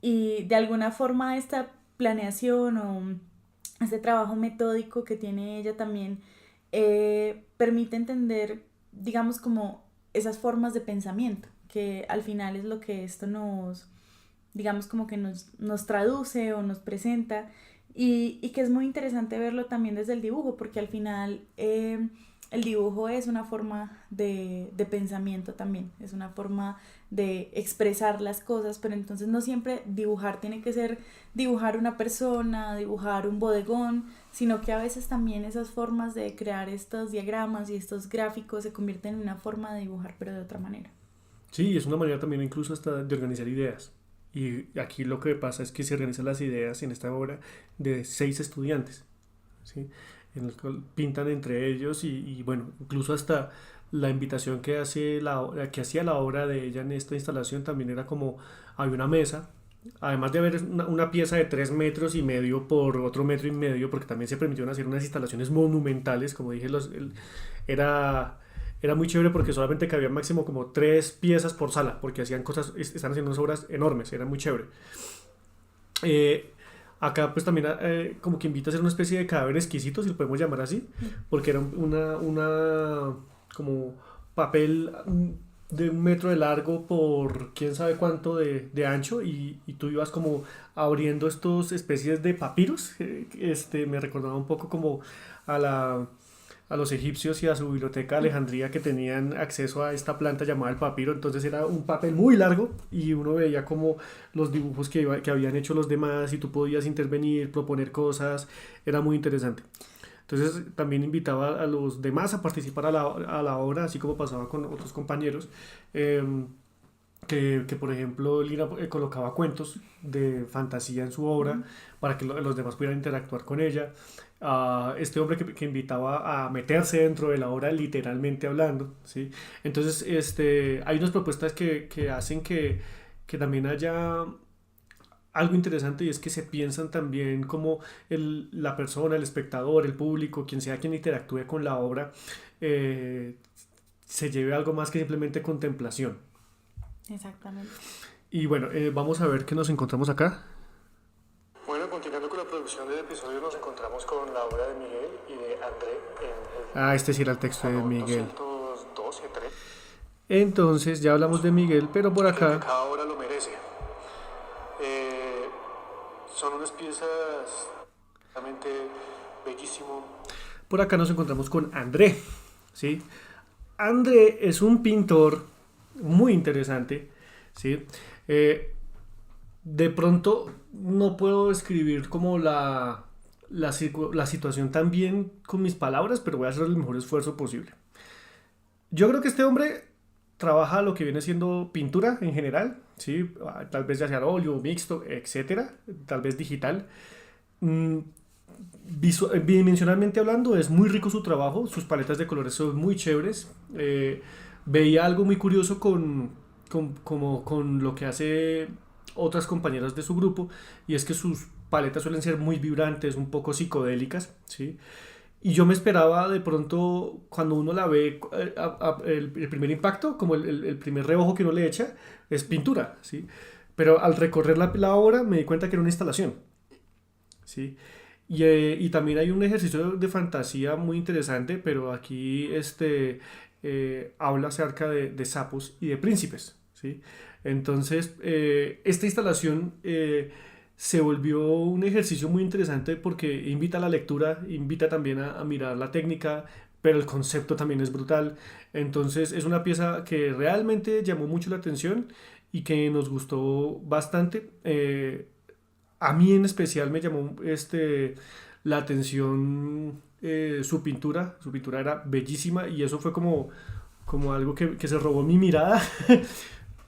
Y de alguna forma esta planeación o este trabajo metódico que tiene ella también permite entender, digamos, como esas formas de pensamiento, que al final es lo que esto nos, digamos, como que nos traduce o nos presenta, y que es muy interesante verlo también desde el dibujo, porque al final el dibujo es una forma de pensamiento también, es una forma de expresar las cosas, pero entonces no siempre dibujar tiene que ser dibujar una persona, dibujar un bodegón, sino que a veces también esas formas de crear estos diagramas y estos gráficos se convierten en una forma de dibujar, pero de otra manera. Sí, es una manera también incluso hasta de organizar ideas. Y aquí lo que pasa es que se organizan las ideas en esta obra de 6 estudiantes, ¿sí? En el cual pintan entre ellos y bueno, incluso hasta la invitación que hacía la obra de ella en esta instalación también era como, había una mesa, además de haber una pieza de 3,5 metros por otro 1,5 metros, porque también se permitieron hacer unas instalaciones monumentales, como dije, era muy chévere porque solamente cabían máximo como 3 piezas por sala, porque hacían cosas, están haciendo unas obras enormes, era muy chévere. Acá pues también como que invita a hacer una especie de cadáver exquisito, si lo podemos llamar así, porque era una como papel de 1 metro de largo por quién sabe cuánto de ancho, y tú ibas como abriendo estos especies de papiros. Me recordaba un poco como a los egipcios y a su biblioteca de Alejandría, que tenían acceso a esta planta llamada el papiro. Entonces era un papel muy largo y uno veía como los dibujos que habían hecho los demás, y tú podías intervenir, proponer cosas, era muy interesante. Entonces también invitaba a los demás a participar a la obra, así como pasaba con otros compañeros. que por ejemplo, Lina colocaba cuentos de fantasía en su obra para que los demás pudieran interactuar con ella. Este hombre que invitaba a meterse dentro de la obra literalmente hablando, ¿sí? Entonces, hay unas propuestas que hacen que también haya algo interesante, y es que se piensan también como la persona, el espectador, el público, quien sea quien interactúe con la obra, eh, se lleve algo más que simplemente contemplación. Exactamente. Y bueno, vamos a ver qué nos encontramos acá. Bueno, continuando con la producción del episodio, nos encontramos con la obra de Miguel y de André en el Este sí era el texto de salón Miguel. 212, 3. Entonces ya hablamos de Miguel, pero por Creo que acá cada obra lo merece. Son unas piezas realmente bellísimo. Por acá nos encontramos con André, ¿sí? André es un pintor muy interesante, ¿sí? De pronto no puedo describir como la situación tan bien con mis palabras, pero voy a hacer el mejor esfuerzo posible. Yo creo que este hombre trabaja lo que viene siendo pintura en general, ¿sí? Tal vez ya sea óleo, mixto, etcétera, tal vez digital. Bidimensionalmente hablando, es muy rico su trabajo, sus paletas de colores son muy chéveres. Veía algo muy curioso con lo que hace otras compañeras de su grupo, y es que sus paletas suelen ser muy vibrantes, un poco psicodélicas, ¿sí? Y yo me esperaba de pronto, cuando uno la ve, el primer impacto, como el primer reojo que uno le echa, es pintura, ¿sí? Pero al recorrer la obra me di cuenta que era una instalación, ¿sí? Y también hay un ejercicio de fantasía muy interesante, pero aquí habla acerca de sapos y de príncipes, ¿sí? Entonces, esta instalación se volvió un ejercicio muy interesante porque invita a la lectura, invita también a mirar la técnica, pero el concepto también es brutal. Entonces, es una pieza que realmente llamó mucho la atención y que nos gustó bastante. A mí en especial me llamó la atención su pintura. Su pintura era bellísima y eso fue como algo que se robó mi mirada.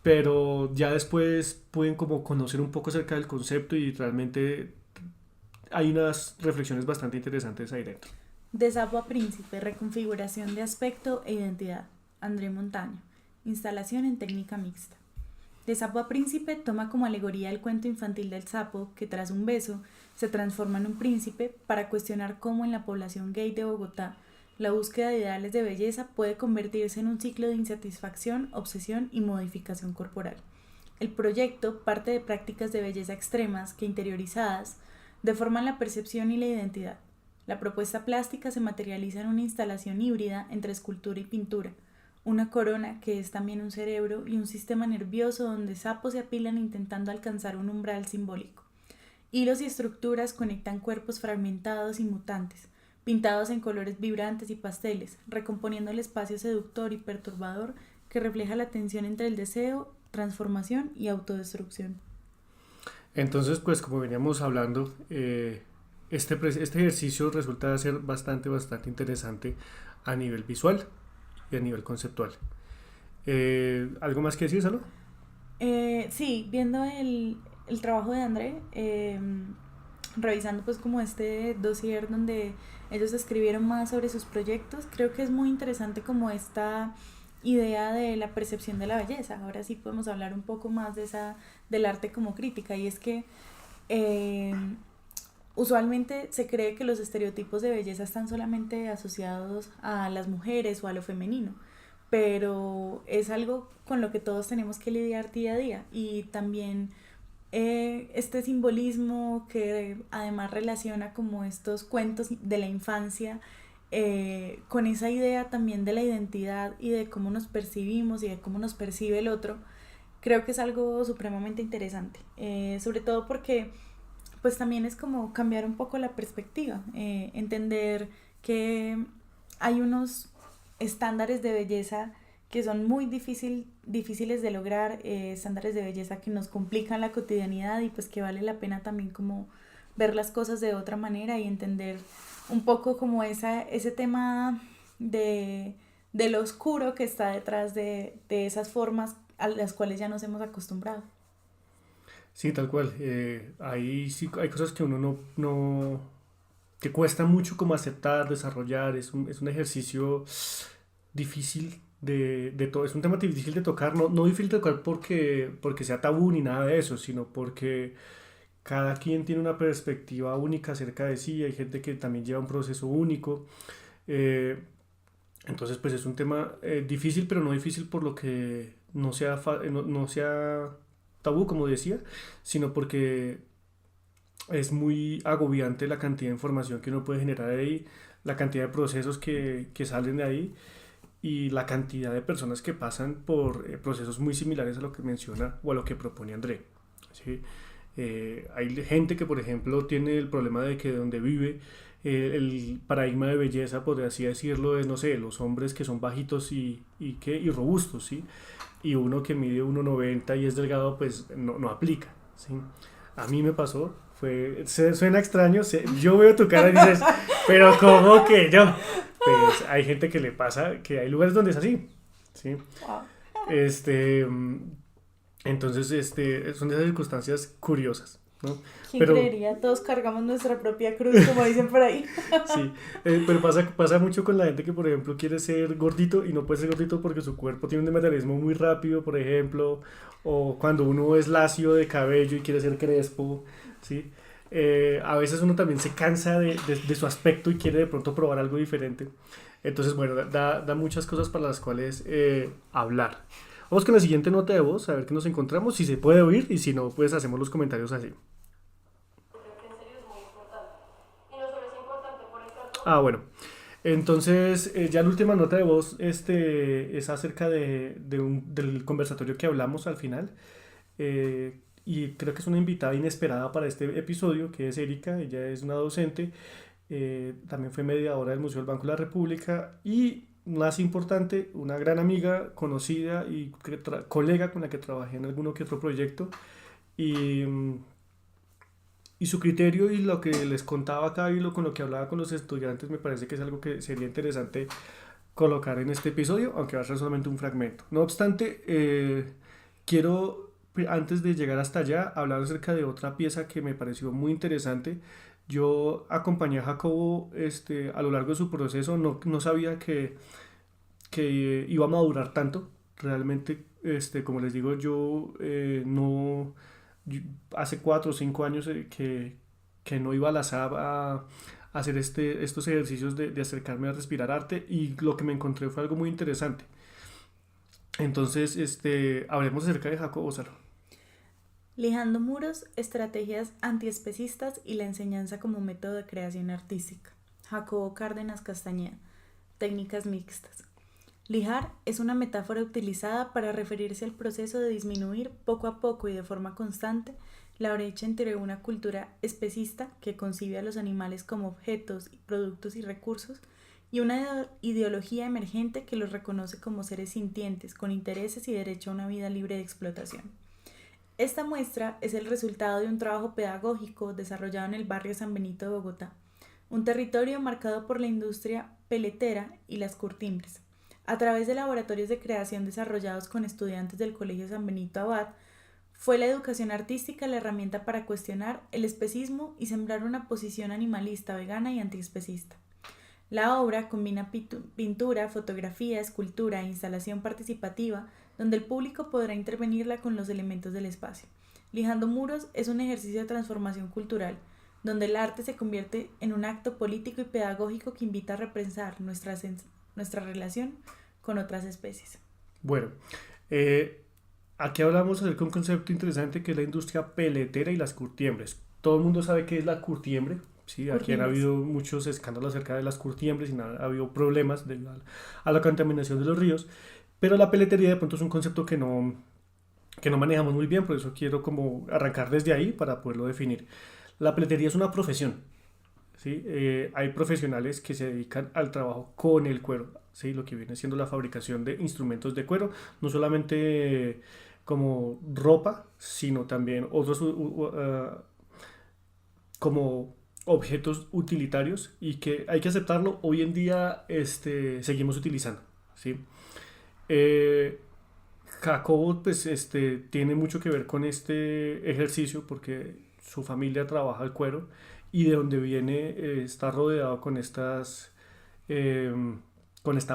Pero ya después pueden como conocer un poco acerca del concepto y realmente hay unas reflexiones bastante interesantes ahí dentro. De sapo a príncipe, reconfiguración de aspecto e identidad. André Montaño. Instalación en técnica mixta. De sapo a príncipe toma como alegoría el cuento infantil del sapo que tras un beso se transforma en un príncipe para cuestionar cómo en la población gay de Bogotá la búsqueda de ideales de belleza puede convertirse en un ciclo de insatisfacción, obsesión y modificación corporal. El proyecto parte de prácticas de belleza extremas que, interiorizadas, deforman la percepción y la identidad. La propuesta plástica se materializa en una instalación híbrida entre escultura y pintura, una corona que es también un cerebro y un sistema nervioso donde sapos se apilan intentando alcanzar un umbral simbólico. Hilos y estructuras conectan cuerpos fragmentados y mutantes, pintados en colores vibrantes y pasteles, recomponiendo el espacio seductor y perturbador que refleja la tensión entre el deseo, transformación y autodestrucción. Entonces, pues como veníamos hablando, este ejercicio resulta ser bastante interesante a nivel visual y a nivel conceptual. ¿Algo más que decir, Salo? Sí, viendo el trabajo de André, revisando pues como este dossier donde ellos escribieron más sobre sus proyectos, creo que es muy interesante como esta idea de la percepción de la belleza. Ahora sí podemos hablar un poco más del arte como crítica, y es que usualmente se cree que los estereotipos de belleza están solamente asociados a las mujeres o a lo femenino, pero es algo con lo que todos tenemos que lidiar día a día, y también este simbolismo que además relaciona como estos cuentos de la infancia con esa idea también de la identidad y de cómo nos percibimos y de cómo nos percibe el otro, creo que es algo supremamente interesante, sobre todo porque pues también es como cambiar un poco la perspectiva, entender que hay unos estándares de belleza que son muy difíciles de lograr, estándares de belleza que nos complican la cotidianidad, y pues que vale la pena también como ver las cosas de otra manera y entender un poco como ese tema de lo oscuro que está detrás de esas formas a las cuales ya nos hemos acostumbrado. Sí, tal cual. Sí, hay cosas que uno que cuesta mucho como aceptar, desarrollar. Es un ejercicio difícil es un tema difícil de tocar, no difícil de tocar porque sea tabú ni nada de eso, sino porque cada quien tiene una perspectiva única acerca de sí, hay gente que también lleva un proceso único. eh, entonces pues es un tema difícil, pero no difícil por lo que no sea tabú, como decía, sino porque es muy agobiante la cantidad de información que uno puede generar ahí, la cantidad de procesos que salen de ahí y la cantidad de personas que pasan por procesos muy similares a lo que menciona o a lo que propone André. ¿Sí? Hay gente que, por ejemplo, tiene el problema de que donde vive, el paradigma de belleza, por así decirlo, es, no sé, los hombres que son bajitos y robustos, ¿sí? Y uno que mide 1,90 y es delgado, pues no aplica, ¿sí? A mí me pasó, suena extraño, yo veo tu cara y dices, pero ¿cómo que yo? Pues hay gente que le pasa, que hay lugares donde es así, ¿sí? Entonces, son de esas circunstancias curiosas, ¿no? ¿Quién creería? Todos cargamos nuestra propia cruz, como dicen por ahí. Sí, pero pasa mucho con la gente que, por ejemplo, quiere ser gordito y no puede ser gordito porque su cuerpo tiene un metabolismo muy rápido, por ejemplo, o cuando uno es lacio de cabello y quiere ser crespo, ¿sí? A veces uno también se cansa de su aspecto y quiere de pronto probar algo diferente. Entonces, bueno, da muchas cosas para las cuales hablar. Vamos con la siguiente nota de voz, a ver qué nos encontramos, si se puede oír y si no, pues hacemos los comentarios así. Bueno. Entonces, ya la última nota de voz es acerca del conversatorio que hablamos al final. Y creo que es una invitada inesperada para este episodio, que es Erika. Ella es una docente, también fue mediadora del Museo del Banco de la República y, más importante, una gran amiga, conocida y colega con la que trabajé en alguno que otro proyecto. Y su criterio y lo que les contaba acá y con lo que hablaba con los estudiantes me parece que es algo que sería interesante colocar en este episodio, aunque va a ser solamente un fragmento. No obstante, quiero, antes de llegar hasta allá, hablar acerca de otra pieza que me pareció muy interesante. Yo acompañé a Jacobo a lo largo de su proceso, no sabía que iba a madurar tanto. Realmente, como les digo, hace 4 o 5 años que no iba a la SAB a hacer estos ejercicios de acercarme a respirar arte, y lo que me encontré fue algo muy interesante. Entonces, hablemos acerca de Jacobo Salo. Lijando muros, estrategias antiespecistas y la enseñanza como método de creación artística. Jacobo Cárdenas Castañeda. Técnicas mixtas. Lijar es una metáfora utilizada para referirse al proceso de disminuir poco a poco y de forma constante la brecha entre una cultura especista que concibe a los animales como objetos, productos y recursos, y una ideología emergente que los reconoce como seres sintientes, con intereses y derecho a una vida libre de explotación. Esta muestra es el resultado de un trabajo pedagógico desarrollado en el barrio San Benito de Bogotá, un territorio marcado por la industria peletera y las curtimbres. A través de laboratorios de creación desarrollados con estudiantes del Colegio San Benito Abad, fue la educación artística la herramienta para cuestionar el especismo y sembrar una posición animalista, vegana y antiespecista. La obra combina pintura, fotografía, escultura e instalación participativa, donde el público podrá intervenirla con los elementos del espacio. Lijando muros es un ejercicio de transformación cultural, donde el arte se convierte en un acto político y pedagógico que invita a repensar nuestra relación con otras especies. Bueno, aquí hablamos acerca de un concepto interesante que es la industria peletera y las curtiembres. Todo el mundo sabe qué es la curtiembre, ¿sí? Aquí han habido muchos escándalos acerca de las curtiembres y ha habido problemas a la contaminación de los ríos, pero la peletería de pronto es un concepto que no manejamos muy bien, por eso quiero como arrancar desde ahí para poderlo definir. La peletería es una profesión, ¿sí? Hay profesionales que se dedican al trabajo con el cuero, ¿sí? Lo que viene siendo la fabricación de instrumentos de cuero, no solamente como ropa, sino también otros como objetos utilitarios, y que hay que aceptarlo, hoy en día seguimos utilizando, ¿sí? Jacobo pues tiene mucho que ver con este ejercicio porque su familia trabaja el cuero y de donde viene está rodeado con esta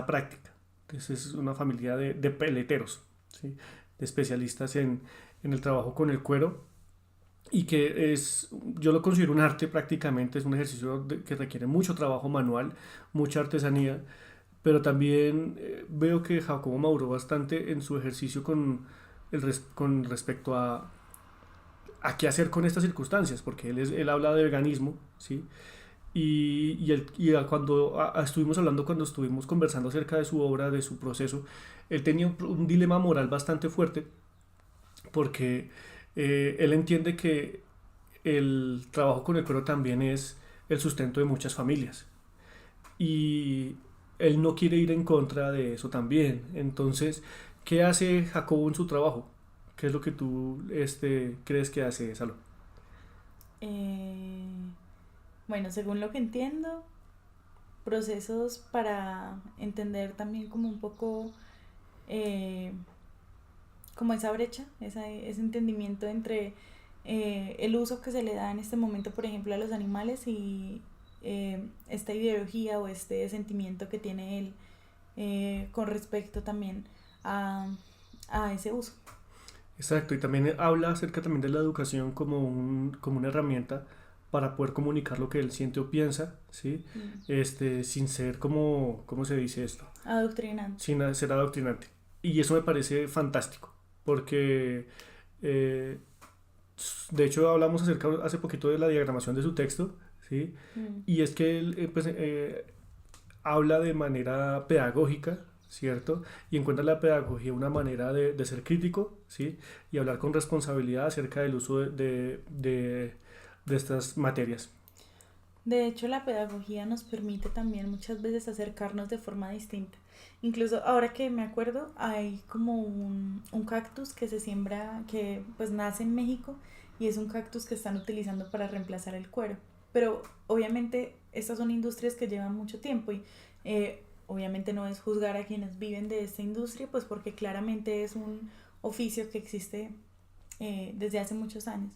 práctica. Entonces es una familia de peleteros, ¿sí? De especialistas en el trabajo con el cuero y que yo lo considero un arte prácticamente, es un ejercicio que requiere mucho trabajo manual, mucha artesanía, pero también veo que Jacobo maduró bastante en su ejercicio con respecto a qué hacer con estas circunstancias, porque él habla de veganismo, ¿sí? Estuvimos hablando, cuando estuvimos conversando acerca de su obra, de su proceso, él tenía un dilema moral bastante fuerte, porque él entiende que el trabajo con el cuero también es el sustento de muchas familias. Y él no quiere ir en contra de eso también. Entonces, ¿qué hace Jacobo en su trabajo? ¿Qué es lo que tú crees que hace, Salo? Eh, bueno, según lo que entiendo, procesos para entender también como un poco eh, como esa brecha, ese entendimiento entre el uso que se le da en este momento, por ejemplo, a los animales y esta ideología o este sentimiento que tiene él con respecto también a ese uso. Exacto, y también habla acerca también de la educación como una herramienta para poder comunicar lo que él siente o piensa, ¿sí? Sin ser ¿cómo se dice esto? Adoctrinante. Sin ser adoctrinante. Y eso me parece fantástico, porque de hecho hablamos hace poquito de la diagramación de su texto, ¿sí? Y es que él habla de manera pedagógica, ¿cierto? Y encuentra la pedagogía una manera de ser crítico, ¿sí? Y hablar con responsabilidad acerca del uso de estas materias. De hecho, la pedagogía nos permite también muchas veces acercarnos de forma distinta. Incluso ahora que me acuerdo, hay como un cactus que se siembra, que pues nace en México y es un cactus que están utilizando para reemplazar el cuero. Pero obviamente estas son industrias que llevan mucho tiempo y obviamente no es juzgar a quienes viven de esta industria, pues porque claramente es un oficio que existe desde hace muchos años.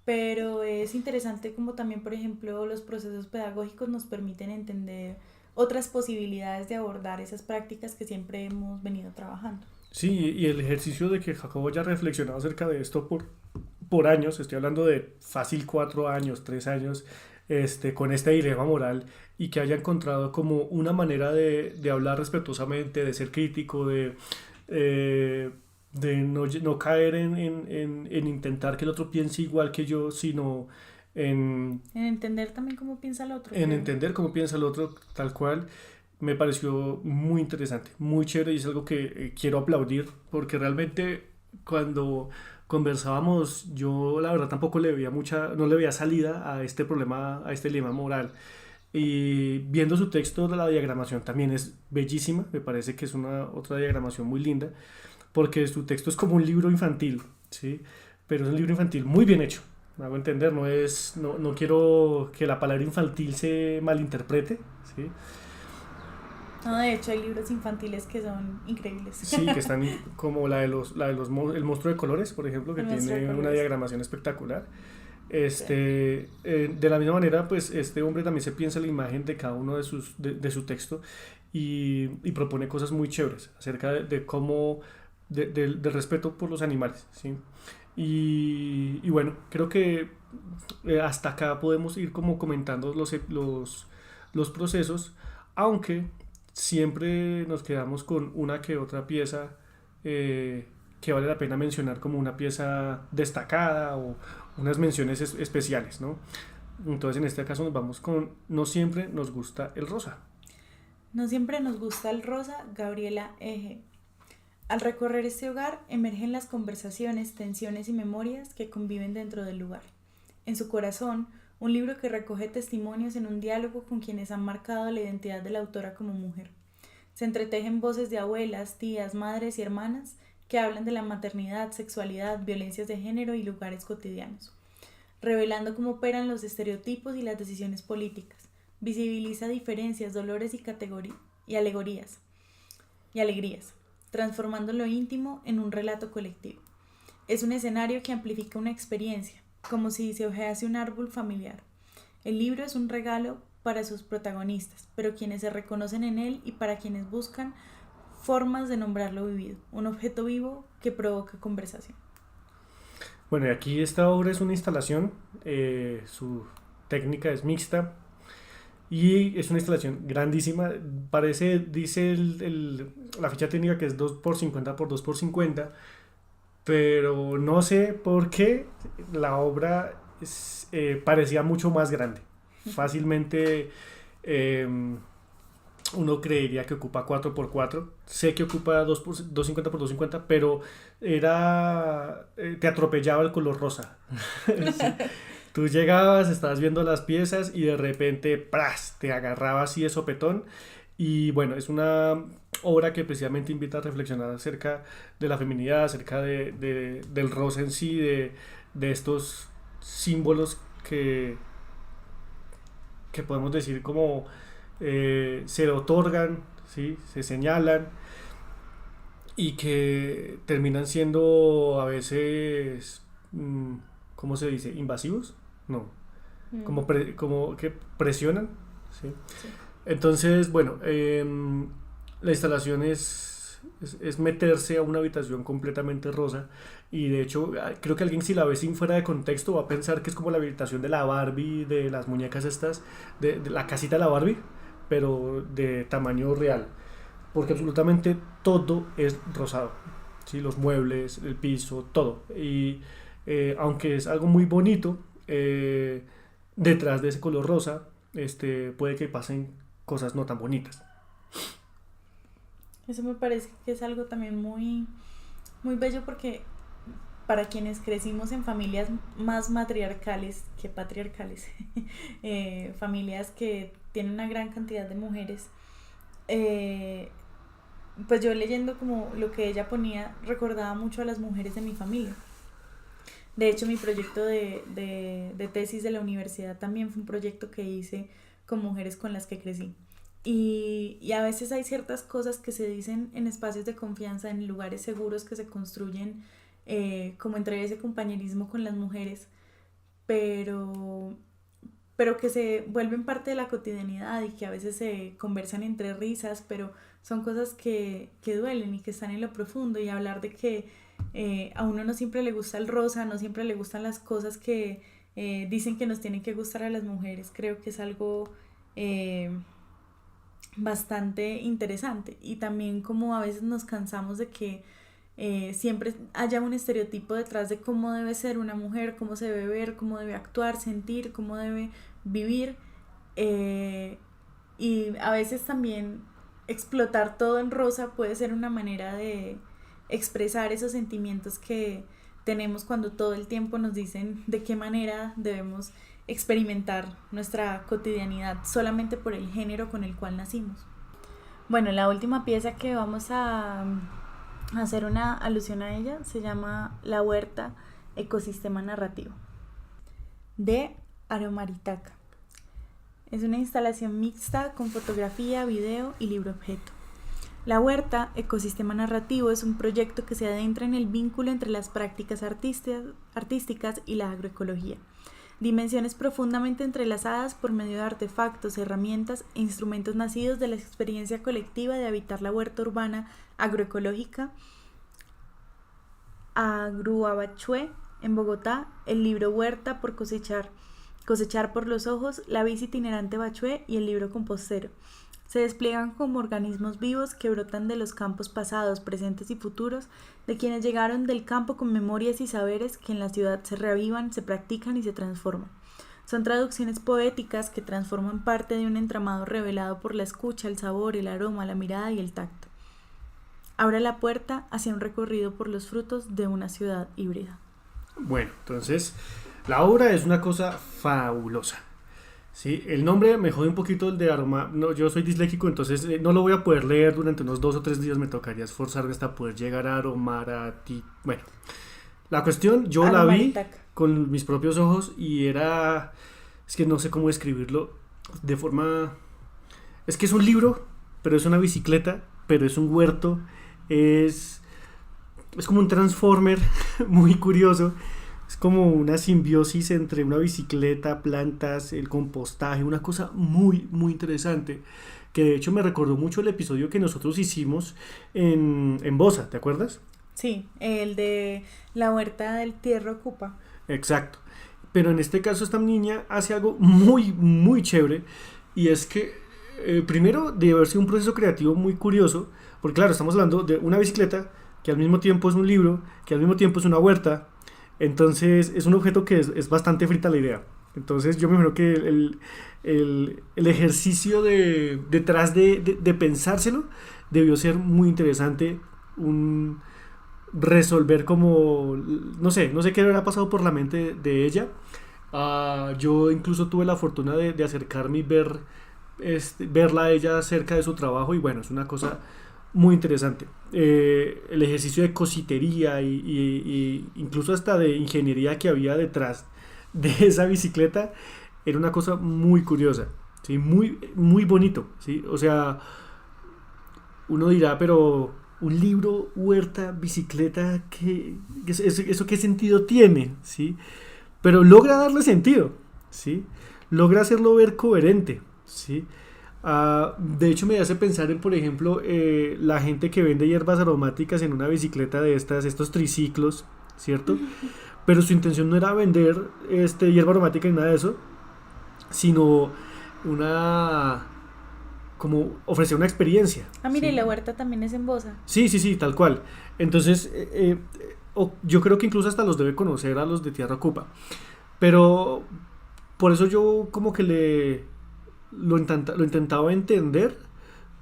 Pero es interesante como también, por ejemplo, los procesos pedagógicos nos permiten entender otras posibilidades de abordar esas prácticas que siempre hemos venido trabajando. Sí, y el ejercicio de que Jacobo haya reflexionado acerca de esto por años, estoy hablando de fácil 4 años, 3 años, con este dilema moral y que haya encontrado como una manera de hablar respetuosamente, de ser crítico, de no caer en intentar que el otro piense igual que yo, sino en entender también cómo piensa el otro. en entender cómo piensa el otro tal cual. Me pareció muy interesante, muy chévere y es algo que quiero aplaudir porque realmente cuando conversábamos yo la verdad tampoco no le veía salida a este problema, a este dilema moral. Y viendo su texto, de la diagramación también es bellísima, me parece que es otra diagramación muy linda, porque su texto es como un libro infantil, ¿sí? Pero es un libro infantil muy bien hecho, me hago entender, no quiero que la palabra infantil se malinterprete, ¿sí? No, de hecho hay libros infantiles que son increíbles. Sí, que están como el monstruo de colores, por ejemplo, que tiene una diagramación espectacular. De la misma manera, pues este hombre también se piensa la imagen de cada uno de su texto y propone cosas muy chéveres acerca de cómo, del respeto por los animales, ¿sí? Y bueno, creo que hasta acá podemos ir como comentando los procesos, aunque siempre nos quedamos con una que otra pieza que vale la pena mencionar como una pieza destacada o unas menciones especiales, ¿no? Entonces en este caso nos vamos con No siempre nos gusta el rosa. No siempre nos gusta el rosa, Gabriela Ege. Al recorrer este hogar emergen las conversaciones, tensiones y memorias que conviven dentro del lugar. En su corazón, un libro que recoge testimonios en un diálogo con quienes han marcado la identidad de la autora como mujer. Se entretejen voces de abuelas, tías, madres y hermanas que hablan de la maternidad, sexualidad, violencias de género y lugares cotidianos, revelando cómo operan los estereotipos y las decisiones políticas. Visibiliza diferencias, dolores y alegrías. transformando lo íntimo en un relato colectivo. Es un escenario que amplifica una experiencia, como si se hojease un árbol familiar. El libro es un regalo para sus protagonistas, pero quienes se reconocen en él y para quienes buscan formas de nombrar lo vivido, un objeto vivo que provoca conversación. Bueno, y aquí esta obra es una instalación, su técnica es mixta y es una instalación grandísima, parece, dice la ficha técnica que es 2x50 por 2x50, pero no sé por qué la obra parecía mucho más grande. Fácilmente uno creería que ocupa 4x4. Sé que ocupa 250 por 250, pero te atropellaba el color rosa. Sí. Tú llegabas, estabas viendo las piezas y de repente ¡pras!, te agarraba así de sopetón. Y bueno, es una obra que precisamente invita a reflexionar acerca de la feminidad, acerca del rosa en sí, de estos símbolos que podemos decir como se otorgan, ¿sí?, se señalan y que terminan siendo a veces, ¿cómo se dice? ¿Invasivos? No, como que presionan, ¿sí? Sí. Entonces, bueno, la instalación es meterse a una habitación completamente rosa y de hecho creo que alguien si la ve sin fuera de contexto va a pensar que es como la habitación de la Barbie, de las muñecas estas, de la casita de la Barbie, pero de tamaño real, porque absolutamente todo es rosado, ¿sí? Los muebles, el piso, todo. Y aunque es algo muy bonito, detrás de ese color rosa puede que pasen cosas no tan bonitas. Eso me parece que es algo también muy, muy bello porque para quienes crecimos en familias más matriarcales que patriarcales, familias que tienen una gran cantidad de mujeres, pues yo leyendo como lo que ella ponía recordaba mucho a las mujeres de mi familia. De hecho, mi proyecto de tesis de la universidad también fue un proyecto que hice con mujeres con las que crecí. Y a veces hay ciertas cosas que se dicen en espacios de confianza, en lugares seguros que se construyen como entre ese compañerismo con las mujeres, pero que se vuelven parte de la cotidianidad y que a veces se conversan entre risas, pero son cosas que duelen y que están en lo profundo. Y hablar de que a uno no siempre le gusta el rosa, no siempre le gustan las cosas que dicen que nos tienen que gustar a las mujeres, creo que es algo bastante interesante. Y también como a veces nos cansamos de que siempre haya un estereotipo detrás de cómo debe ser una mujer, cómo se debe ver, cómo debe actuar, sentir, cómo debe vivir, y a veces también explotar todo en rosa puede ser una manera de expresar esos sentimientos que tenemos cuando todo el tiempo nos dicen de qué manera debemos experimentar nuestra cotidianidad solamente por el género con el cual nacimos. Bueno, la última pieza que vamos a hacer una alusión a ella se llama La Huerta, ecosistema narrativo, de Aromaritaca. Es una instalación mixta con fotografía, video y libro objeto. La Huerta, ecosistema narrativo, es un proyecto que se adentra en el vínculo entre las prácticas artísticas y la agroecología. Dimensiones profundamente entrelazadas por medio de artefactos, herramientas e instrumentos nacidos de la experiencia colectiva de habitar la huerta urbana agroecológica Agruabachué en Bogotá, el libro Huerta por cosechar por los ojos, la bici itinerante Bachué y el libro compostero. Se despliegan como organismos vivos que brotan de los campos pasados, presentes y futuros, de quienes llegaron del campo con memorias y saberes que en la ciudad se reavivan, se practican y se transforman. Son traducciones poéticas que transforman parte de un entramado revelado por la escucha, el sabor, el aroma, la mirada y el tacto. Abre la puerta hacia un recorrido por los frutos de una ciudad híbrida. Bueno, entonces la obra es una cosa fabulosa. Sí, el nombre me jode un poquito el de aroma. No, yo soy disléxico, entonces no lo voy a poder leer durante unos 2 o 3 días. Me tocaría esforzarme hasta poder llegar a Bueno, la cuestión, yo la vi con mis propios ojos y es que no sé cómo describirlo de forma. Es que es un libro, pero es una bicicleta, pero es un huerto Es, es como un transformer muy curioso. Es como una simbiosis entre una bicicleta, plantas, el compostaje, una cosa muy, muy interesante. Que de hecho me recordó mucho el episodio que nosotros hicimos en Bosa, ¿te acuerdas? Sí, el de la huerta del tierra ocupa. Exacto. Pero en este caso esta niña hace algo muy, muy chévere. Y es que, primero, debe haber sido un proceso creativo muy curioso. Porque claro, estamos hablando de una bicicleta que al mismo tiempo es un libro, que al mismo tiempo es una huerta. Entonces es un objeto que es bastante frita la idea. Entonces yo me imagino que el ejercicio detrás de pensárselo debió ser muy interesante. Resolver como, no sé qué habrá pasado por la mente de ella. Yo incluso tuve la fortuna de acercarme y verla a ella cerca de su trabajo y bueno, es una cosa muy interesante. El ejercicio de cositería y incluso hasta de ingeniería que había detrás de esa bicicleta era una cosa muy curiosa, ¿sí? Muy, muy bonito, ¿sí? O sea, uno dirá, pero un libro, huerta, bicicleta, ¿eso qué sentido tiene? ¿Sí? Pero logra darle sentido, ¿sí? Logra hacerlo ver coherente, ¿sí? De hecho me hace pensar en, por ejemplo, la gente que vende hierbas aromáticas en una bicicleta de estos triciclos, ¿cierto? Pero su intención no era vender hierba aromática ni nada de eso, sino como ofrecer una experiencia. Mira, ¿sí? y la huerta también es en Bosa. Sí, sí, sí, tal cual. Entonces, yo creo que incluso hasta los debe conocer a los de Tierra Ocupa. Pero por eso yo como que lo intentaba entender,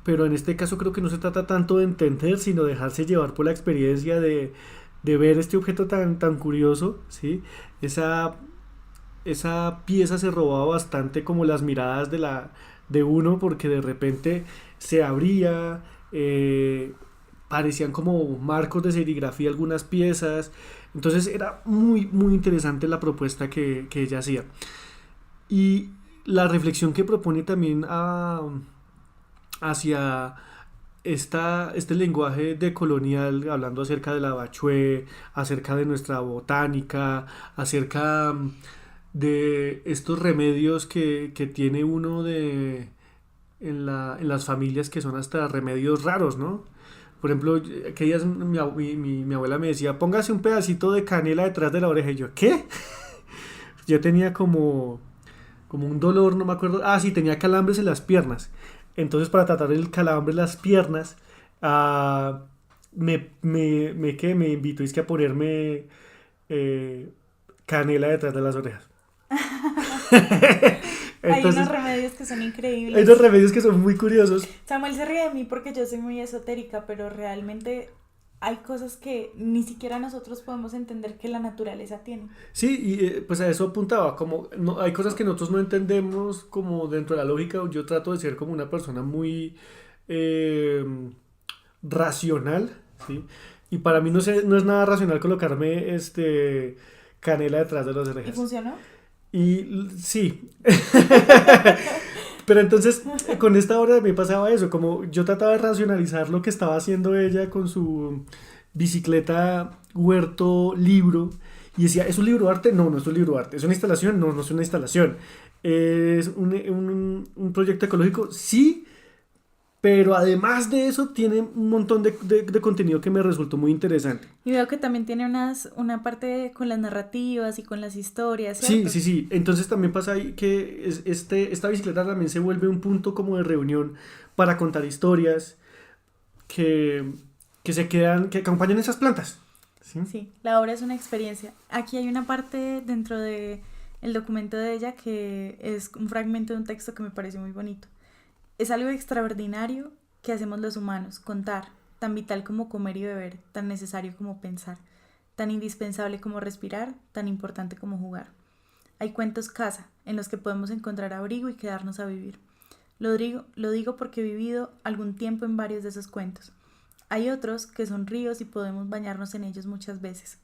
pero en este caso creo que no se trata tanto de entender, sino dejarse llevar por la experiencia de ver este objeto tan curioso, ¿sí? Esa pieza se robaba bastante como las miradas de uno, porque de repente se abría, parecían como marcos de serigrafía algunas piezas. Entonces era muy, muy interesante la propuesta que ella hacía. Y la reflexión que propone también hacia este lenguaje decolonial, hablando acerca de la Bachué, acerca de nuestra botánica, acerca de estos remedios que tiene uno en las familias, que son hasta remedios raros, ¿no? Por ejemplo, aquellas mi abuela me decía, póngase un pedacito de canela detrás de la oreja. Y yo, ¿qué? Yo tenía como un dolor, no me acuerdo. Sí, tenía calambres en las piernas. Entonces, para tratar el calambre en las piernas, me invitó es que a ponerme canela detrás de las orejas. Entonces, hay unos remedios que son increíbles. hay unos remedios que son muy curiosos. Samuel se ríe de mí porque yo soy muy esotérica, pero realmente hay cosas que ni siquiera nosotros podemos entender que la naturaleza tiene. Sí, y pues a eso apuntaba, como hay cosas que nosotros no entendemos como dentro de la lógica. Yo trato de ser como una persona muy racional, ¿sí? Y para mí no es nada racional colocarme canela detrás de las ¿Y orejas. funcionó? Y sí. Pero entonces con esta obra me pasaba eso, como yo trataba de racionalizar lo que estaba haciendo ella con su bicicleta, huerto, libro, y decía, ¿es un libro de arte? No, no es un libro de arte. ¿Es una instalación? No, no es una instalación. ¿Es un proyecto ecológico? Sí, pero además de eso tiene un montón de contenido que me resultó muy interesante. Y veo que también tiene una parte con las narrativas y con las historias, Sí, ¿cierto? sí, sí. Entonces también pasa ahí que esta bicicleta también se vuelve un punto como de reunión para contar historias que que acompañan esas plantas. ¿Sí? Sí, la obra es una experiencia. Aquí hay una parte dentro de el documento de ella que es un fragmento de un texto que me parece muy bonito. Es algo extraordinario que hacemos los humanos, contar, tan vital como comer y beber, tan necesario como pensar, tan indispensable como respirar, tan importante como jugar. Hay cuentos casa, en los que podemos encontrar abrigo y quedarnos a vivir. Lo digo porque he vivido algún tiempo en varios de esos cuentos. Hay otros que son ríos y podemos bañarnos en ellos muchas veces.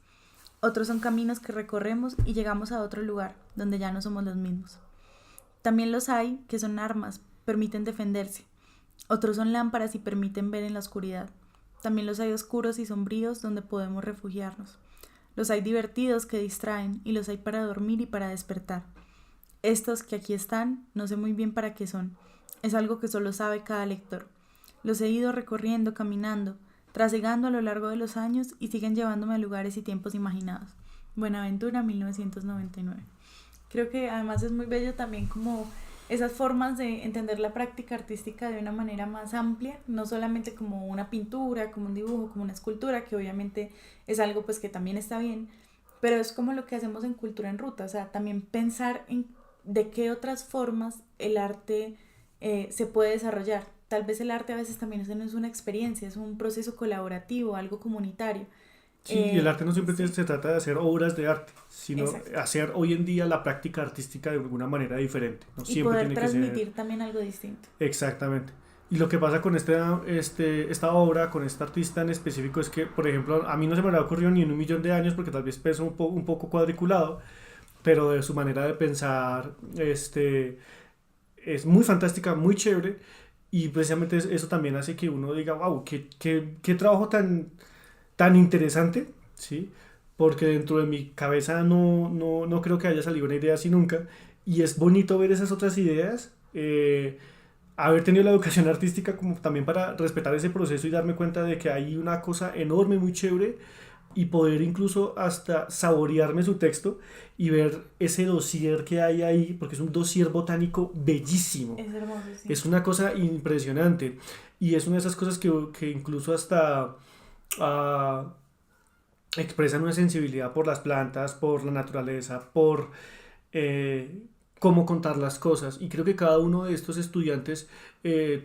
Otros son caminos que recorremos y llegamos a otro lugar, donde ya no somos los mismos. También los hay que son armas, permiten defenderse. Otros son lámparas y permiten ver en la oscuridad. también los hay oscuros y sombríos donde podemos refugiarnos. Los hay divertidos que distraen y los hay para dormir y para despertar. Estos que aquí están, no sé muy bien para qué son. Es algo que solo sabe cada lector. Los he ido recorriendo, caminando, trasegando a lo largo de los años y siguen llevándome a lugares y tiempos imaginados. Buenaventura, 1999. Creo que además es muy bello también como esas formas de entender la práctica artística de una manera más amplia, no solamente como una pintura, como un dibujo, como una escultura, que obviamente es algo pues que también está bien, pero es como lo que hacemos en Cultura en Ruta, o sea, también pensar en de qué otras formas el arte se puede desarrollar. Tal vez el arte a veces también no es una experiencia, es un proceso colaborativo, algo comunitario. Sí, y el arte no siempre Sí. se trata de hacer obras de arte, sino Exacto. hacer hoy en día la práctica artística de alguna manera diferente. No Y siempre poder tiene que transmitir ser también algo distinto. exactamente. Y lo que pasa con esta obra, con esta artista en específico, es que, por ejemplo, a mí no se me había ocurrido ni en 1 millón de años, porque tal vez pesa un poco cuadriculado, pero de su manera de pensar es muy fantástica, muy chévere, y precisamente eso también hace que uno diga, wow, qué trabajo tan interesante, ¿sí? Porque dentro de mi cabeza no creo que haya salido una idea así nunca, y es bonito ver esas otras ideas, haber tenido la educación artística como también para respetar ese proceso y darme cuenta de que hay una cosa enorme, muy chévere, y poder incluso hasta saborearme su texto y ver ese dossier que hay ahí, porque es un dossier botánico bellísimo. Es hermoso, sí. Es una cosa impresionante y es una de esas cosas que incluso hasta ah, expresan una sensibilidad por las plantas, por la naturaleza, por cómo contar las cosas. Y creo que cada uno de estos estudiantes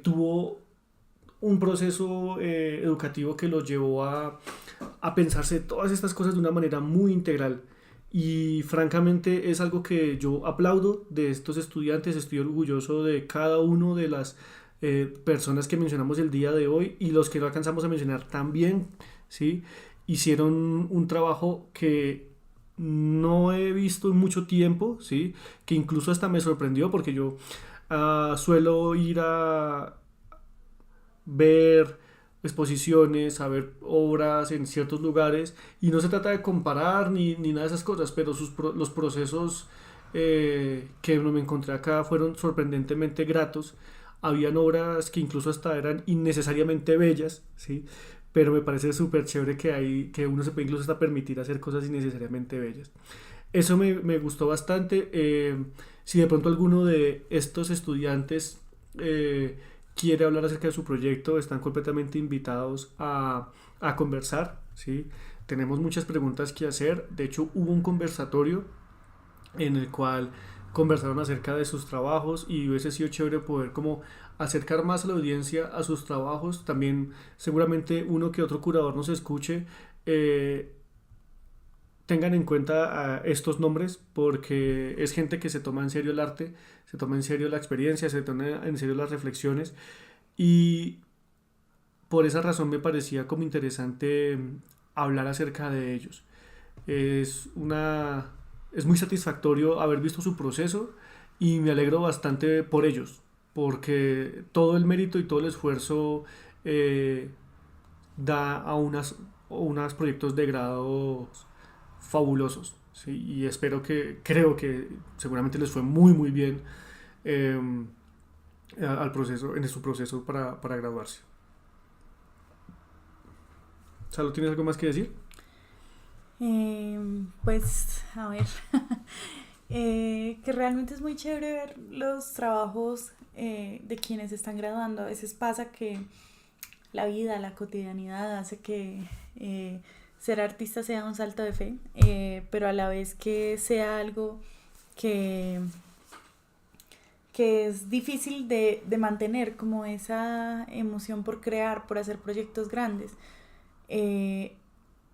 tuvo un proceso educativo que los llevó a pensarse todas estas cosas de una manera muy integral. Y francamente es algo que yo aplaudo de estos estudiantes, estoy orgulloso de cada uno de las personas que mencionamos el día de hoy y los que no alcanzamos a mencionar también, ¿sí? Hicieron un trabajo que no he visto en mucho tiempo, ¿sí? Que incluso hasta me sorprendió porque yo suelo ir a ver exposiciones, a ver obras en ciertos lugares y no se trata de comparar ni nada de esas cosas, pero los procesos que me encontré acá fueron sorprendentemente gratos. Habían obras que incluso hasta eran innecesariamente bellas, ¿sí? Pero me parece súper chévere que uno se puede incluso hasta permitir hacer cosas innecesariamente bellas. Eso me gustó bastante. Si de pronto alguno de estos estudiantes quiere hablar acerca de su proyecto, están completamente invitados a conversar, ¿sí? Tenemos muchas preguntas que hacer. De hecho, hubo un conversatorio en el cual conversaron acerca de sus trabajos y hubiese sido chévere poder como acercar más a la audiencia a sus trabajos. También seguramente uno que otro curador nos escuche. Tengan en cuenta estos nombres porque es gente que se toma en serio el arte, se toma en serio la experiencia, se toma en serio las reflexiones y por esa razón me parecía como interesante hablar acerca de ellos. Es es muy satisfactorio haber visto su proceso y me alegro bastante por ellos, porque todo el mérito y todo el esfuerzo da a unos proyectos de grado fabulosos, ¿sí? Y creo que seguramente les fue muy muy bien eh, al proceso, en su proceso para graduarse. ¿Salo, tienes algo más que decir? Pues, a ver, que realmente es muy chévere ver los trabajos de quienes están graduando. A veces pasa que la vida, la cotidianidad hace que ser artista sea un salto de fe, pero a la vez que sea algo que es difícil de mantener, como esa emoción por crear, por hacer proyectos grandes.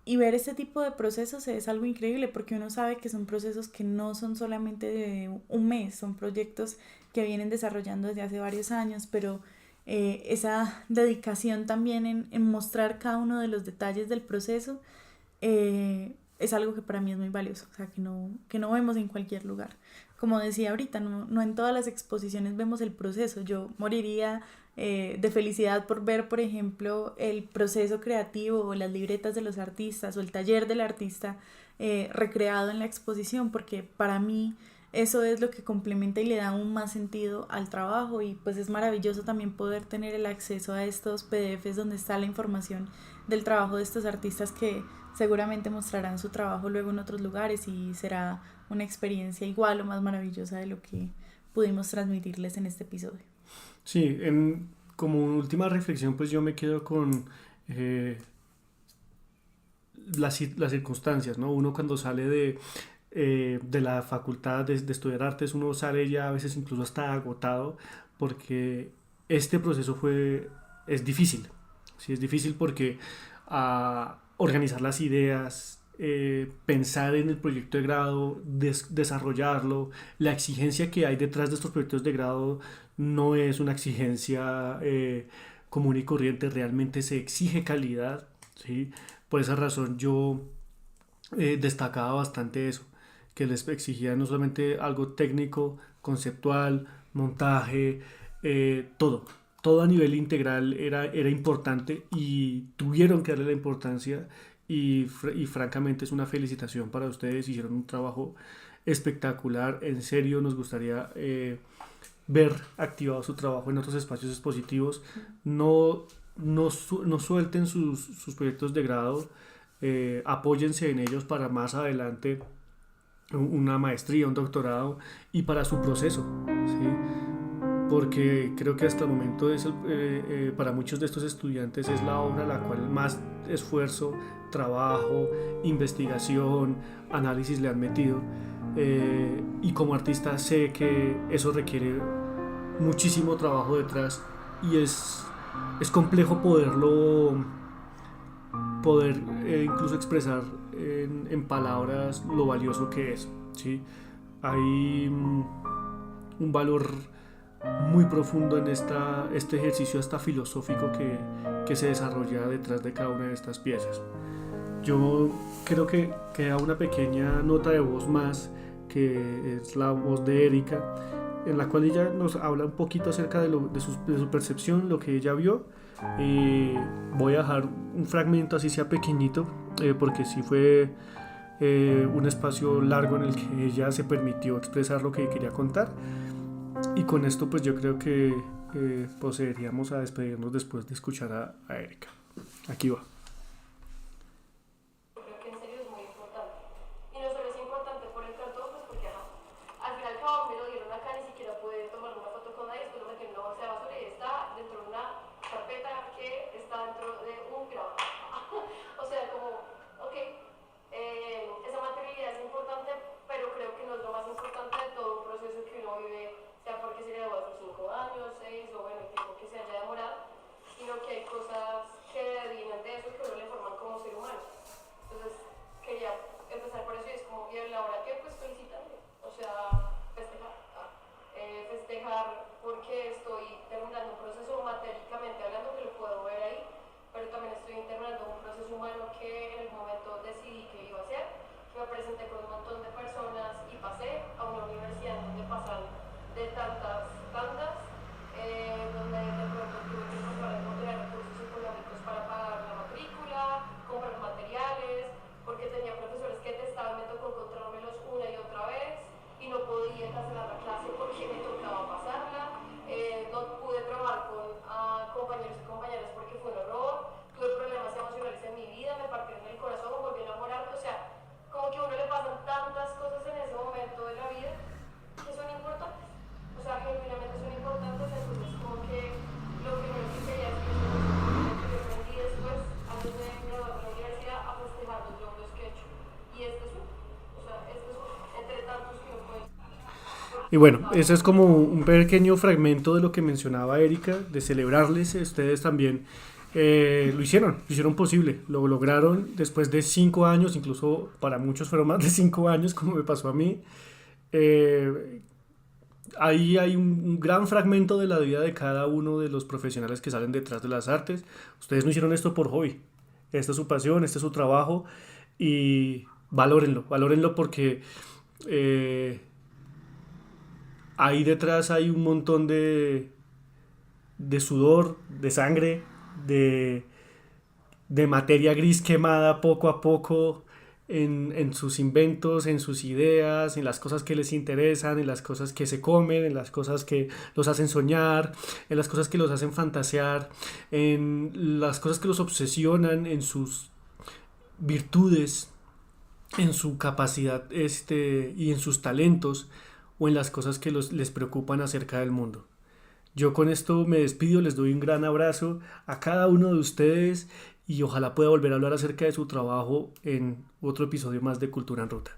Y ver este tipo de procesos es algo increíble porque uno sabe que son procesos que no son solamente de un mes, son proyectos que vienen desarrollando desde hace varios años, pero esa dedicación también en mostrar cada uno de los detalles del proceso es algo que para mí es muy valioso, o sea, que no vemos en cualquier lugar. como decía ahorita, no en todas las exposiciones vemos el proceso. Yo moriría de felicidad por ver, por ejemplo, el proceso creativo o las libretas de los artistas o el taller del artista recreado en la exposición, porque para mí eso es lo que complementa y le da aún más sentido al trabajo. Y pues es maravilloso también poder tener el acceso a estos PDFs donde está la información del trabajo de estos artistas que seguramente mostrarán su trabajo luego en otros lugares y será una experiencia igual o más maravillosa de lo que pudimos transmitirles en este episodio. Sí, como última reflexión, pues yo me quedo con las circunstancias, ¿no? Uno cuando sale de la facultad de estudiar artes, uno sale ya a veces incluso hasta agotado, porque este proceso es difícil. Sí, es difícil porque organizar las ideas, pensar en el proyecto de grado, desarrollarlo, la exigencia que hay detrás de estos proyectos de grado no es una exigencia común y corriente, realmente se exige calidad, ¿sí? Por esa razón yo destacaba bastante eso, que les exigía no solamente algo técnico, conceptual, montaje, todo a nivel integral era importante y tuvieron que darle la importancia y francamente es una felicitación para ustedes, hicieron un trabajo espectacular, en serio nos gustaría ver activado su trabajo en otros espacios expositivos, no suelten sus proyectos de grado, apóyense en ellos para más adelante una maestría, un doctorado y para su proceso, ¿sí? Porque creo que hasta el momento para muchos de estos estudiantes es la obra a la cual más esfuerzo, trabajo, investigación, análisis le han metido, y como artista sé que eso requiere muchísimo trabajo detrás y es complejo poder incluso expresar en palabras lo valioso que es, ¿sí? Hay un valor muy profundo en este ejercicio hasta filosófico que se desarrolla detrás de cada una de estas piezas. Yo creo que queda una pequeña nota de voz más, que es la voz de Erika, en la cual ella nos habla un poquito acerca de su percepción, lo que ella vio. Voy a dejar un fragmento, así sea pequeñito, porque sí fue un espacio largo en el que ella se permitió expresar lo que quería contar. Y con esto pues yo creo que procederíamos a despedirnos después de escuchar a Erika. Aquí va. Creo que en serio es muy importante. Y no solo es importante por el cartón, pues porque al fin y al cabo me lo dieron acá, ni siquiera pude tomar una foto con nadie, después lo metí en una bolsa de basura y está dentro de una carpeta que está dentro de un grabado. O sea, como, ok, esa materialidad es importante, pero creo que no es lo más importante de todo un proceso que uno vive, sea porque se le graduó hace 5 años, 6 o bueno, el tiempo que se haya demorado, sino que hay cosas que vienen de eso que uno le forman como ser humano. Entonces, quería empezar por eso y es como, ¿y ahora qué? Pues felicitarme, o sea, festejar porque estoy terminando un proceso matéricamente hablando, que lo puedo ver ahí, pero también estoy terminando un proceso humano que en el momento decidí que iba a hacer, que me presenté con un montón de personas y pasé a una universidad donde pasan de tantas, donde de pronto tuve que encontrar recursos económicos para pagar la matrícula, comprar materiales, porque tenía profesores que testaban, me tocó encontrármelos una y otra vez y no podía cancelar la clase porque me tocaba pasarla, no pude trabajar con compañeros y compañeras porque fue un horror, tuve problemas emocionales en mi vida, me partieron el corazón, me volví a enamorar, o sea, como que a uno le pasan tantas cosas en ese momento de la vida que son importantes, o sea, genuinamente son importantes, entonces como que lo primero que quería es que yo aprendí después, antes de graduarme de la universidad, a festejar los logros que he hecho, y este es uno, o sea, este es uno, entre tantos que uno puede. Y bueno, ese es como un pequeño fragmento de lo que mencionaba Erika, de celebrarles. Ustedes también lo hicieron posible, lo lograron después de 5 años, incluso para muchos fueron más de 5 años, como me pasó a mí. Ahí hay un gran fragmento de la vida de cada uno de los profesionales que salen detrás de las artes. Ustedes no hicieron esto por hobby, esta es su pasión, este es su trabajo y valórenlo porque ahí detrás hay un montón de sudor, de sangre, de materia gris quemada poco a poco en sus inventos, en sus ideas, en las cosas que les interesan, en las cosas que se comen, en las cosas que los hacen soñar, en las cosas que los hacen fantasear, en las cosas que los obsesionan, en sus virtudes, en su capacidad y en sus talentos, o en las cosas que les preocupan acerca del mundo. Yo con esto me despido, les doy un gran abrazo a cada uno de ustedes y ojalá pueda volver a hablar acerca de su trabajo en otro episodio más de Cultura en Ruta.